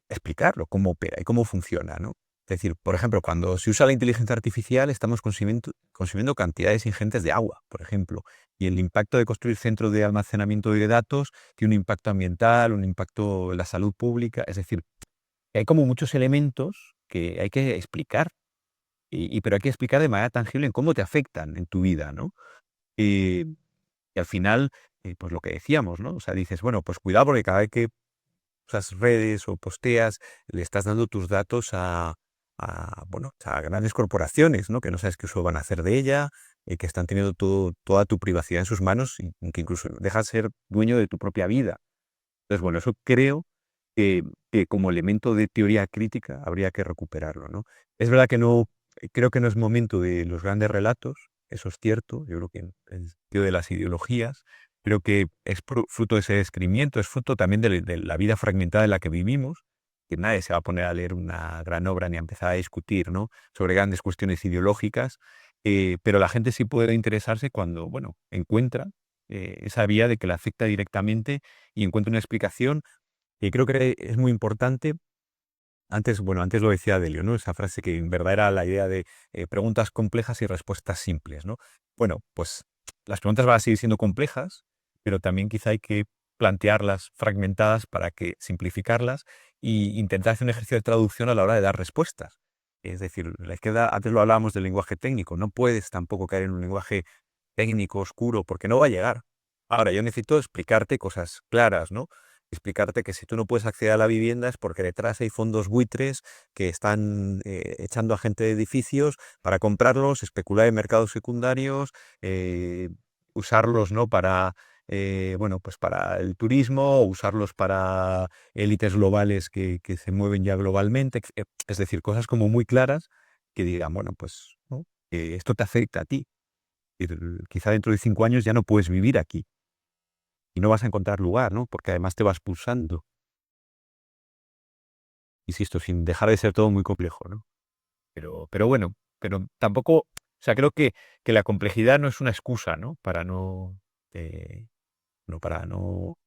explicarlo, cómo opera y cómo funciona, ¿no? Es decir, por ejemplo, cuando se usa la inteligencia artificial estamos consumiendo cantidades ingentes de agua, por ejemplo, y el impacto de construir centros de almacenamiento de datos tiene un impacto ambiental, un impacto en la salud pública, es decir, hay como muchos elementos que hay que explicar, pero hay que explicar de manera tangible en cómo te afectan en tu vida, ¿no? Eh, y al final, pues lo que decíamos, ¿no? O sea, dices, bueno, pues cuidado porque cada vez que usas redes o posteas, le estás dando tus datos bueno, a grandes corporaciones, ¿no? Que no sabes qué uso van a hacer de ella, que están teniendo toda tu privacidad en sus manos y que incluso dejas ser dueño de tu propia vida. Entonces, bueno, eso creo que como elemento de teoría crítica habría que recuperarlo, ¿no? Es verdad que no, creo que no es momento de los grandes relatos, eso es cierto, yo creo que en el sentido de las ideologías, creo que es fruto de ese descrimiento, es fruto también de la vida fragmentada en la que vivimos, que nadie se va a poner a leer una gran obra ni a empezar a discutir, ¿no? Sobre grandes cuestiones ideológicas, pero la gente sí puede interesarse cuando, bueno, encuentra esa vía de que la afecta directamente y encuentra una explicación y creo que es muy importante. Antes lo decía Delio, ¿no? Esa frase que en verdad era la idea de preguntas complejas y respuestas simples, ¿no? Bueno, pues las preguntas van a seguir siendo complejas, pero también quizá hay que plantearlas fragmentadas para que simplificarlas y intentar hacer un ejercicio de traducción a la hora de dar respuestas. Es decir, la izquierda, antes lo hablábamos del lenguaje técnico, no puedes tampoco caer en un lenguaje técnico oscuro porque no va a llegar. Ahora, yo necesito explicarte cosas claras, ¿no? Explicarte que si tú no puedes acceder a la vivienda es porque detrás hay fondos buitres que están echando a gente de edificios para comprarlos, especular en mercados secundarios, eh, usarlos, ¿no? para, bueno, pues para el turismo, o usarlos para élites globales que se mueven ya globalmente. Es decir, cosas como muy claras que digan, bueno, pues ¿no? Esto te afecta a ti. Quizá dentro de 5 años ya no puedes vivir aquí. y no vas a encontrar lugar, ¿no? Porque además te vas pulsando, insisto, sin dejar de ser todo muy complejo, ¿no? Pero bueno, pero tampoco, o sea, creo que la complejidad no es una excusa, ¿no? Eh, para no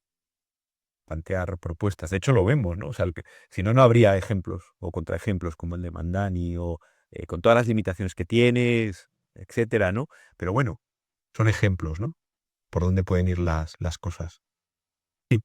plantear propuestas. De hecho, lo vemos, ¿no? O sea, si no, no habría ejemplos o contraejemplos como el de Mandani o con todas las limitaciones que tienes, etcétera, ¿no? Pero bueno, son ejemplos, ¿no? Por dónde pueden ir las cosas. Sí.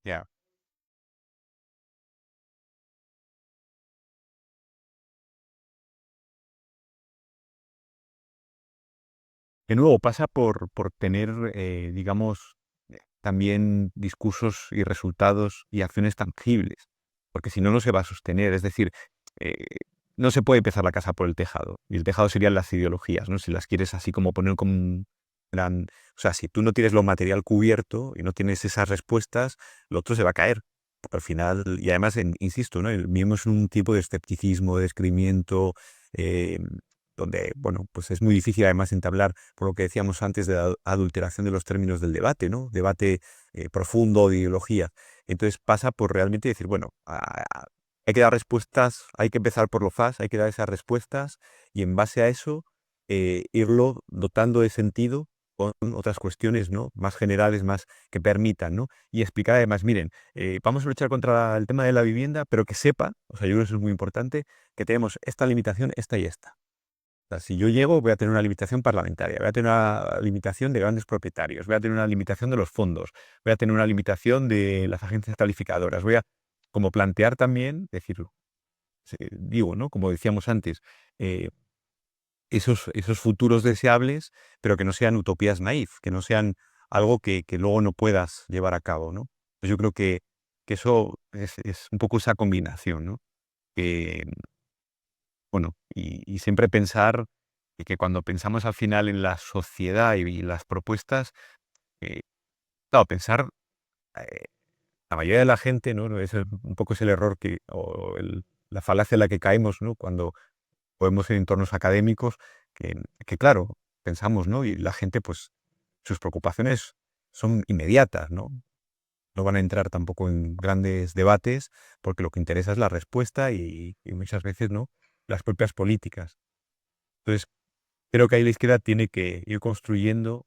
Ya. De nuevo, pasa por tener, digamos, también discursos y resultados y acciones tangibles, porque si no, no se va a sostener. Es decir, eh, no se puede empezar la casa por el tejado, y el tejado serían las ideologías, ¿no? Si las quieres así como poner como un gran... O sea, si tú no tienes lo material cubierto y no tienes esas respuestas, lo otro se va a caer. Porque al final, y además, insisto, ¿no? Vivimos en un tipo de escepticismo, de descrimiento, eh, donde, bueno, pues es muy difícil además entablar, por lo que decíamos antes, de la adulteración de los términos del debate, ¿no? Debate profundo de ideología. Entonces pasa por realmente decir, bueno, hay que dar respuestas, hay que empezar por lo fácil, hay que dar esas respuestas y en base a eso irlo dotando de sentido con otras cuestiones, ¿no? Más generales, más que permitan, ¿no? Y explicar además, miren, vamos a luchar contra el tema de la vivienda, pero que sepa, o sea, yo creo que eso es muy importante, que tenemos esta limitación, esta y esta. O sea, si yo llego, voy a tener una limitación parlamentaria, voy a tener una limitación de grandes propietarios, voy a tener una limitación de los fondos, voy a tener una limitación de las agencias calificadoras, voy a como plantear también, decir, digo, ¿no? Como decíamos antes, eh, esos futuros deseables, pero que no sean utopías naif, que no sean algo que luego no puedas llevar a cabo, ¿no? Pues yo creo que eso es un poco esa combinación, ¿no? Que, bueno, y siempre pensar que cuando pensamos al final en la sociedad y las propuestas, eh, claro, pensar, eh, la mayoría de la gente, ¿no? Ese un poco es el error o la falacia en la que caemos, ¿no? Cuando vemos en entornos académicos, que claro, pensamos, ¿no? Y la gente, pues, sus preocupaciones son inmediatas, ¿no? No van a entrar tampoco en grandes debates, porque lo que interesa es la respuesta y muchas veces, ¿no? Las propias políticas. Entonces, creo que ahí la izquierda tiene que ir construyendo,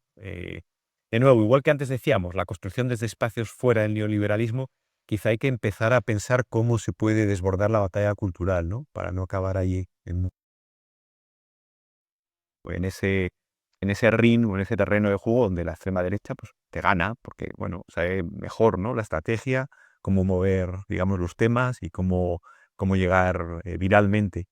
de nuevo, igual que antes decíamos, la construcción desde espacios fuera del neoliberalismo, quizá hay que empezar a pensar cómo se puede desbordar la batalla cultural, ¿no? Para no acabar allí en ese ring o en ese terreno de juego donde la extrema derecha pues, te gana, porque bueno, sabe mejor, ¿no? La estrategia, cómo mover, digamos, los temas y cómo llegar viralmente.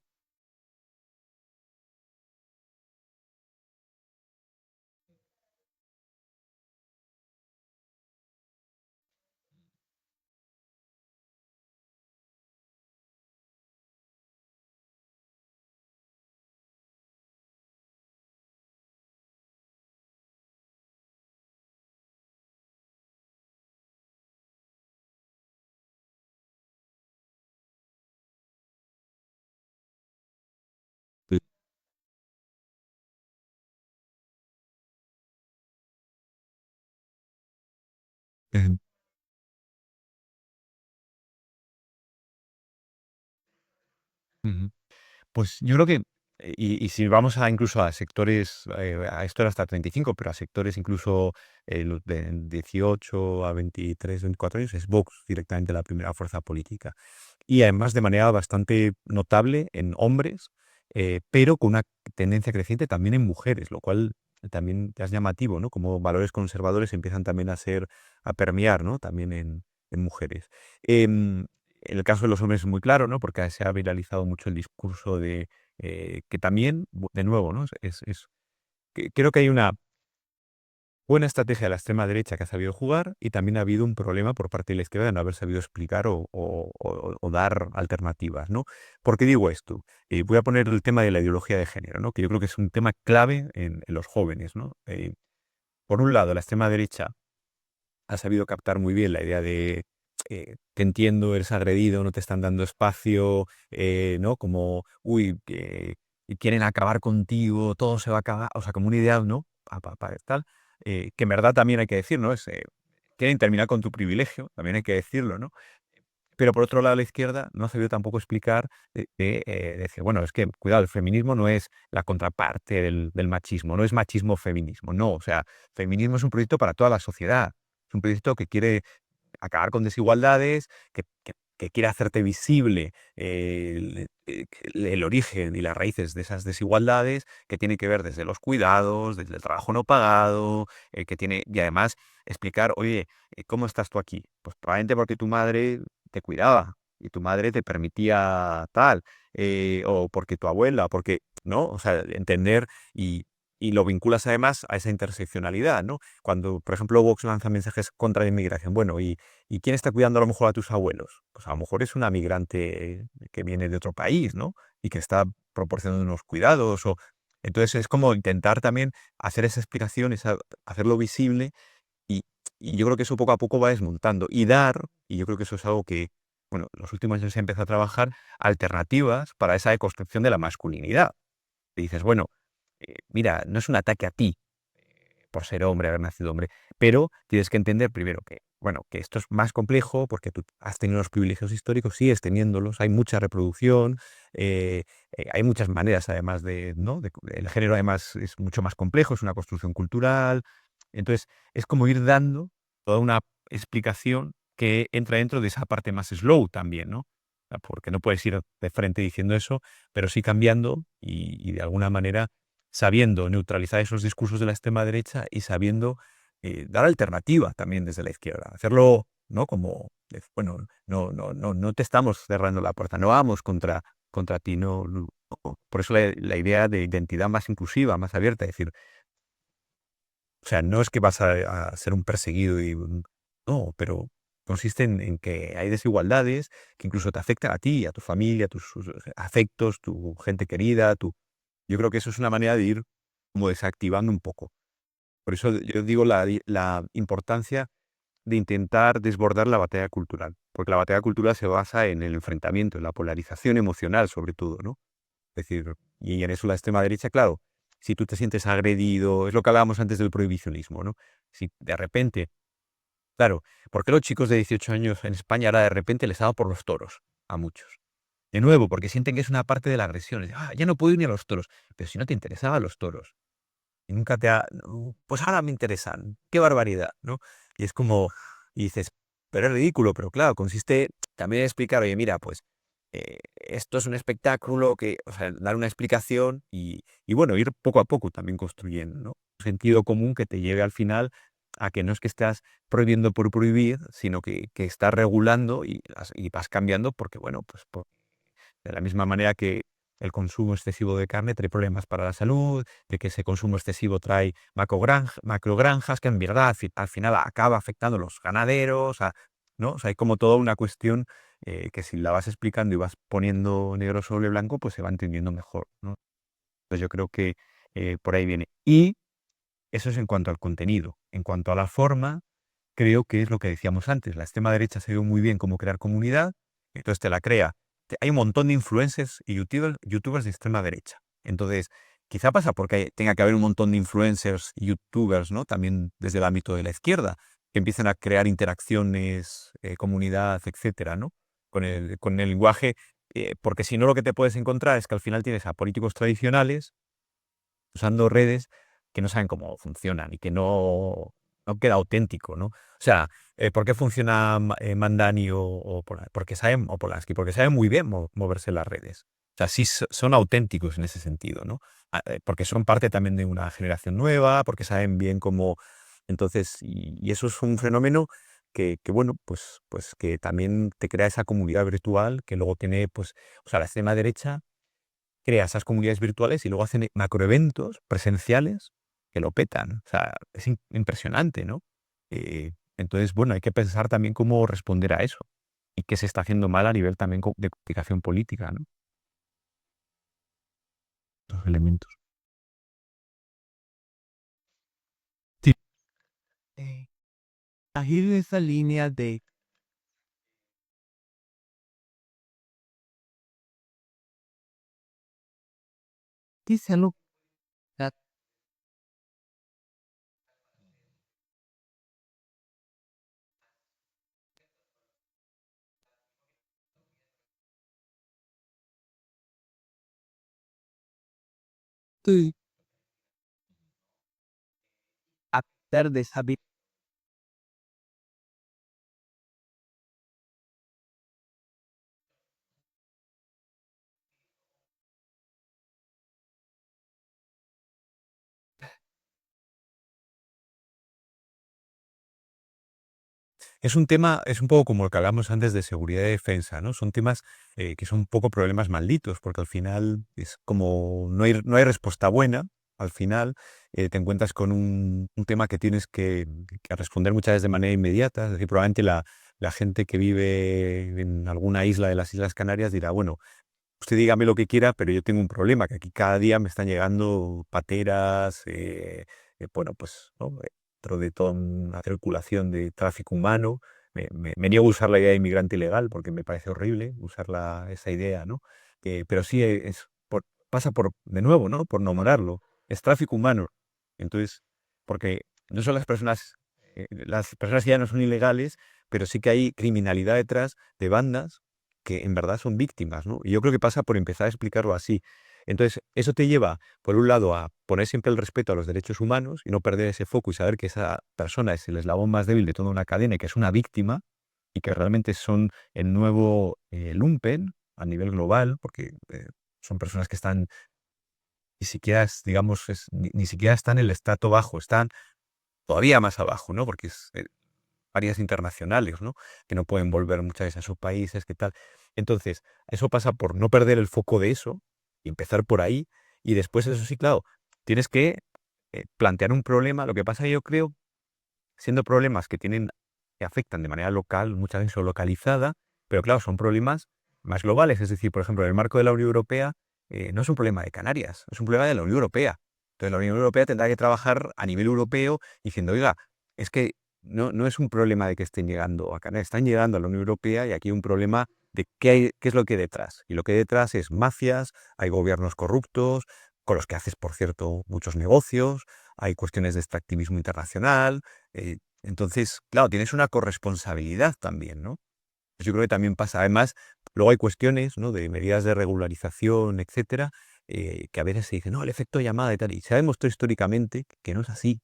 Sí. Ujú, ujú. Pues yo creo que, y si vamos a incluso a sectores, a esto era hasta 35, pero a sectores incluso los de 18 a 23, 24 años, es Vox directamente la primera fuerza política. Y además de manera bastante notable en hombres, pero con una tendencia creciente también en mujeres, lo cual también es llamativo, ¿no? Como valores conservadores empiezan también a permear, ¿no? También en mujeres. En el caso de los hombres es muy claro, ¿no? Porque se ha viralizado mucho el discurso de que también, de nuevo, ¿no? Es creo que hay una buena estrategia de la extrema derecha que ha sabido jugar y también ha habido un problema por parte de la izquierda de no haber sabido explicar o dar alternativas, ¿no? ¿Por qué digo esto? Voy a poner el tema de la ideología de género, ¿no? Que yo creo que es un tema clave en los jóvenes, ¿no? Por un lado, la extrema derecha ha sabido captar muy bien la idea de te entiendo, eres agredido, no te están dando espacio, ¿no? Como, uy, quieren acabar contigo, todo se va a acabar, o sea, como una idea, ¿no? Tal, que en verdad también hay que decir, ¿no? Quieren terminar con tu privilegio, también hay que decirlo, ¿no? Pero por otro lado, la izquierda no ha sabido tampoco explicar, decir, bueno, es que, cuidado, el feminismo no es la contraparte del machismo, no es machismo-feminismo, no, o sea, feminismo es un proyecto para toda la sociedad, es un proyecto que quiere acabar con desigualdades, que quiere hacerte visible el origen y las raíces de esas desigualdades, que tiene que ver desde los cuidados, desde el trabajo no pagado, y además explicar, oye, ¿cómo estás tú aquí? Pues probablemente porque tu madre te cuidaba y tu madre te permitía tal, o porque tu abuela, porque, ¿no? O sea, entender y lo vinculas además a esa interseccionalidad, ¿no? Cuando, por ejemplo, Vox lanza mensajes contra la inmigración, bueno, ¿y quién está cuidando a lo mejor a tus abuelos? Pues a lo mejor es una migrante que viene de otro país, ¿no? Y que está proporcionando unos cuidados. Entonces es como intentar también hacer esa explicación, hacerlo visible y, y yo creo que eso poco a poco va desmontando y yo creo que eso es algo que, bueno, en los últimos años se empieza a trabajar alternativas para esa deconstrucción de la masculinidad. Y dices, bueno, mira, no es un ataque a ti por ser hombre, haber nacido hombre, pero tienes que entender primero que, bueno, que esto es más complejo porque tú has tenido los privilegios históricos, sigues teniéndolos, hay mucha reproducción, hay muchas maneras además ¿no? El género además es mucho más complejo, es una construcción cultural, entonces es como ir dando toda una explicación que entra dentro de esa parte más slow también, ¿no? Porque no puedes ir de frente diciendo eso, pero sí cambiando y de alguna manera sabiendo neutralizar esos discursos de la extrema derecha y sabiendo dar alternativa también desde la izquierda. Hacerlo, ¿no? Como, bueno, no te estamos cerrando la puerta, no vamos contra ti, no. Por eso la idea de identidad más inclusiva, más abierta, es decir, o sea, no es que vas a ser un perseguido no, pero consiste en que hay desigualdades que incluso te afectan a ti, a tu familia, a tus afectos, tu gente querida, yo creo que eso es una manera de ir como desactivando un poco. Por eso yo digo la importancia de intentar desbordar la batalla cultural, porque la batalla cultural se basa en el enfrentamiento, en la polarización emocional sobre todo, ¿no? Es decir, y en eso la extrema derecha, claro, si tú te sientes agredido, es lo que hablábamos antes del prohibicionismo, ¿no? Si de repente, claro, ¿por qué los chicos de 18 años en España ahora de repente les ha dado por los toros a muchos? De nuevo, porque sienten que es una parte de la agresión. Ya no puedo ir ni a los toros. Pero si no te interesaban los toros y nunca no, pues ahora me interesan. Qué barbaridad, ¿no? Y es como, y dices, pero es ridículo, pero claro, consiste también en explicar, oye, mira, pues esto es un espectáculo que, o sea, dar una explicación y bueno, ir poco a poco también construyendo, ¿no? Un sentido común que te lleve al final a que no es que estás prohibiendo por prohibir, sino que estás regulando y vas cambiando porque, bueno, pues de la misma manera que el consumo excesivo de carne trae problemas para la salud, de que ese consumo excesivo trae macrogranjas, que en verdad al final acaba afectando a los ganaderos, ¿no? O sea, hay como toda una cuestión que si la vas explicando y vas poniendo negro sobre blanco, pues se va entendiendo mejor, ¿no? Entonces yo creo que por ahí viene. Y eso es en cuanto al contenido. En cuanto a la forma, creo que es lo que decíamos antes. La extrema derecha se ve muy bien cómo crear comunidad, entonces te la crea. Hay un montón de influencers y youtubers de extrema derecha. Entonces, quizá pasa porque tenga que haber un montón de influencers y youtubers, ¿no? También desde el ámbito de la izquierda, que empiecen a crear interacciones, comunidad, etcétera, ¿no? Con el lenguaje, porque si no lo que te puedes encontrar es que al final tienes a políticos tradicionales usando redes que no saben cómo funcionan y que no queda auténtico, ¿no? O sea, ¿por qué funciona Mandani o Polanski? Porque saben muy bien moverse en las redes. O sea, sí son auténticos en ese sentido, ¿no? Porque son parte también de una generación nueva, porque saben bien cómo. Entonces, y eso es un fenómeno bueno, pues que también te crea esa comunidad virtual que luego tiene, pues, o sea, la extrema derecha crea esas comunidades virtuales y luego hacen macroeventos presenciales que lo petan. O sea, es impresionante, ¿no? Entonces, bueno, hay que pensar también cómo responder a eso y qué se está haciendo mal a nivel también de comunicación política, ¿no? Los elementos. Sí. Eh, Ahí en esa línea de quizá lo estoy a pesar de esa es un tema, es un poco como lo que hablamos antes de seguridad y defensa, ¿no? Son temas que son un poco problemas malditos, porque al final es como no hay respuesta buena. Al final te encuentras con un tema que tienes que responder muchas veces de manera inmediata. Es decir, probablemente la gente que vive en alguna isla de las Islas Canarias dirá, bueno, usted dígame lo que quiera, pero yo tengo un problema, que aquí cada día me están llegando pateras, bueno, pues, ¿no? Dentro de toda una circulación de tráfico humano. Me niego a usar la idea de inmigrante ilegal porque me parece horrible usar esa idea, ¿no? Pero sí pasa por, de nuevo, ¿no? Por nombrarlo. Es tráfico humano. Entonces, porque no son las personas que ya no son ilegales, pero sí que hay criminalidad detrás de bandas que en verdad son víctimas, ¿no? Y yo creo que pasa por empezar a explicarlo así. Entonces, eso te lleva, por un lado, a poner siempre el respeto a los derechos humanos y no perder ese foco y saber que esa persona es el eslabón más débil de toda una cadena y que es una víctima y que realmente son el nuevo lumpen a nivel global, porque son personas que están, ni siquiera, digamos, ni siquiera están en el estrato bajo, están todavía más abajo, ¿no? Porque es áreas internacionales, ¿no? Que no pueden volver muchas veces a sus países, ¿qué tal? Entonces, eso pasa por no perder el foco de eso y empezar por ahí. Y después, eso sí, claro, tienes que plantear un problema. Lo que pasa, yo creo, siendo problemas que afectan de manera local, muchas veces o localizada, pero claro, son problemas más globales. Es decir, por ejemplo, en el marco de la Unión Europea, no es un problema de Canarias, es un problema de la Unión Europea. Entonces, la Unión Europea tendrá que trabajar a nivel europeo diciendo, oiga, es que no es un problema de que estén llegando a Canarias, están llegando a la Unión Europea y aquí hay un problema de qué es lo que hay detrás. Y lo que hay detrás es mafias, hay gobiernos corruptos, con los que haces, por cierto, muchos negocios, hay cuestiones de extractivismo internacional, entonces, claro, tienes una corresponsabilidad también, ¿no? Pues yo creo que también pasa. Además, luego hay cuestiones, ¿no? De medidas de regularización, etcétera, que a veces se dice, no, el efecto llamada y tal. Y se ha demostrado históricamente que no es así.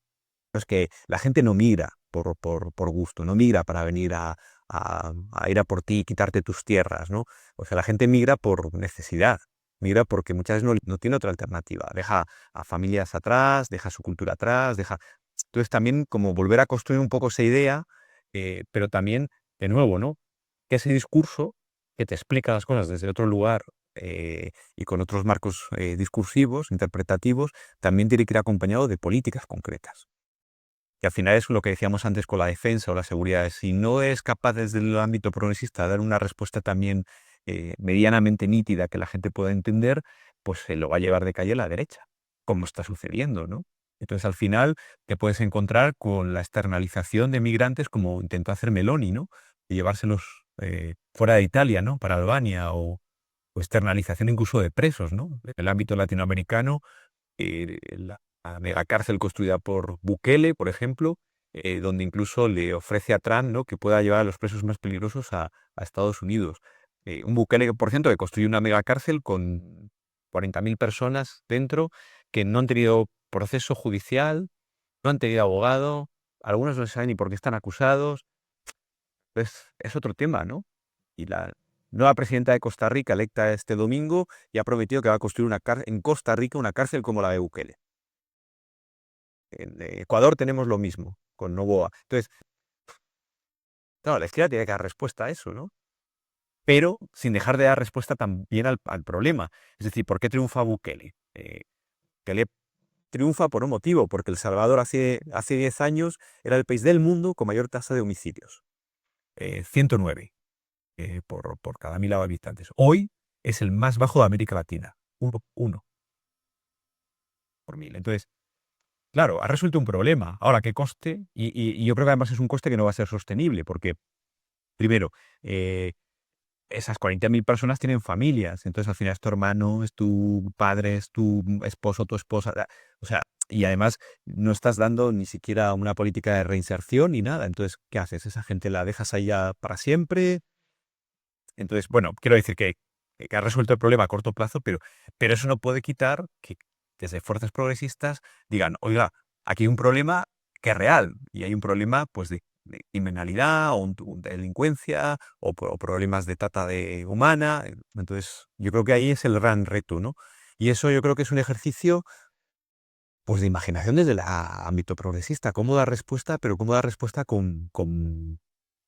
No es que la gente no migra por gusto, no migra para venir a ir a por ti y quitarte tus tierras, ¿no? O sea, la gente migra por necesidad. Migra porque muchas veces no tiene otra alternativa. Deja a familias atrás, deja su cultura atrás, deja. Entonces también como volver a construir un poco esa idea, pero también, de nuevo, ¿no? Que ese discurso que te explica las cosas desde otro lugar y con otros marcos discursivos, interpretativos, también tiene que ir acompañado de políticas concretas. Y al final es lo que decíamos antes con la defensa o la seguridad. Si no es capaz desde el ámbito progresista de dar una respuesta también medianamente nítida que la gente pueda entender, pues se lo va a llevar de calle a la derecha, como está sucediendo, ¿no? Entonces al final te puedes encontrar con la externalización de migrantes como intentó hacer Meloni, ¿no? Y llevárselos fuera de Italia, ¿no? Para Albania o externalización incluso de presos, ¿no? En el ámbito latinoamericano la megacárcel construida por Bukele, por ejemplo, donde incluso le ofrece a Trump, ¿no? Que pueda llevar a los presos más peligrosos a Estados Unidos. Un Bukele, que, por cierto, que construye una megacárcel con 40.000 personas dentro que no han tenido proceso judicial, no han tenido abogado, algunos no saben ni por qué están acusados. Es otro tema, ¿no? Y la nueva presidenta de Costa Rica, electa este domingo, ya ha prometido que va a construir en Costa Rica una cárcel como la de Bukele. En Ecuador tenemos lo mismo, con Novoa. Entonces, claro, la izquierda tiene que dar respuesta a eso, ¿no? Pero sin dejar de dar respuesta también al problema. Es decir, ¿por qué triunfa Bukele? Bukele triunfa por un motivo, porque El Salvador hace 10 años era el país del mundo con mayor tasa de homicidios, 109 por cada 1.000 habitantes. Hoy es el más bajo de América Latina, uno por 1.000. Entonces, claro, ha resuelto un problema. Ahora, ¿qué coste? Y yo creo que además es un coste que no va a ser sostenible, porque, primero, esas 40.000 personas tienen familias, entonces al final es tu hermano, es tu padre, es tu esposo, tu esposa, o sea, y además no estás dando ni siquiera una política de reinserción ni nada, entonces, ¿qué haces? Esa gente la dejas ahí ya para siempre. Entonces, bueno, quiero decir que ha resuelto el problema a corto plazo, pero eso no puede quitar que desde fuerzas progresistas digan, oiga, aquí hay un problema que es real y hay un problema pues de criminalidad de delincuencia o problemas de trata de humana. Entonces, yo creo que ahí es el gran reto, ¿no? Y eso yo creo que es un ejercicio pues de imaginación desde el ámbito progresista, cómo dar respuesta, pero cómo dar respuesta con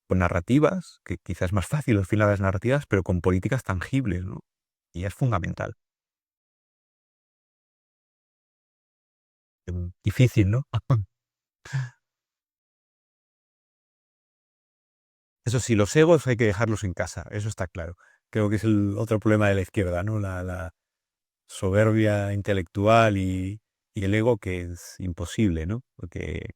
narrativas, que quizás es más fácil al final las narrativas, pero con políticas tangibles, ¿no? Y es fundamental. Difícil, ¿no? Eso sí, los egos hay que dejarlos en casa, eso está claro. Creo que es el otro problema de la izquierda, ¿no? La soberbia intelectual y el ego que es imposible, ¿no? Porque,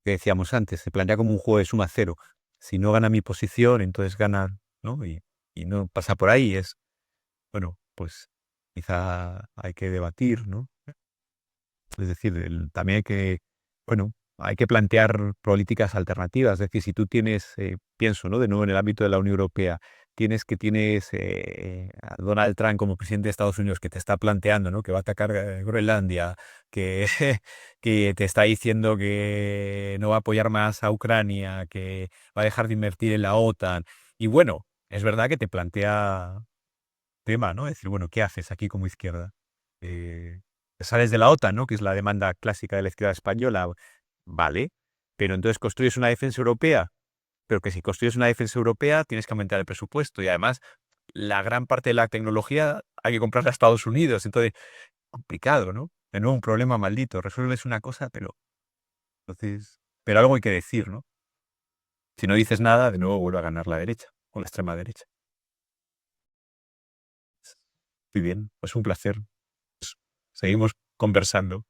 que decíamos antes, se plantea como un juego de suma cero. Si no gana mi posición, entonces gana, ¿no? Y no pasa por ahí, bueno, pues quizá hay que debatir, ¿no? Es decir, también bueno, hay que plantear políticas alternativas. Es decir, si tú tienes, pienso, ¿no? De nuevo en el ámbito de la Unión Europea, tienes a Donald Trump como presidente de Estados Unidos que te está planteando, ¿no? Que va a atacar Groenlandia, que, que te está diciendo que no va a apoyar más a Ucrania, que va a dejar de invertir en la OTAN. Y bueno, es verdad que te plantea tema, ¿no? Es decir, bueno, ¿qué haces aquí como izquierda? Eh, Sales de la OTAN, ¿no? Que es la demanda clásica de la izquierda española. Vale, pero entonces construyes una defensa europea, pero que si construyes una defensa europea tienes que aumentar el presupuesto y además la gran parte de la tecnología hay que comprarla a Estados Unidos. Entonces, complicado, ¿no? De nuevo un problema maldito. Resuelves una cosa, pero algo hay que decir, ¿no? Si no dices nada, de nuevo vuelve a ganar la derecha o la extrema derecha. Muy bien, pues un placer. Seguimos conversando.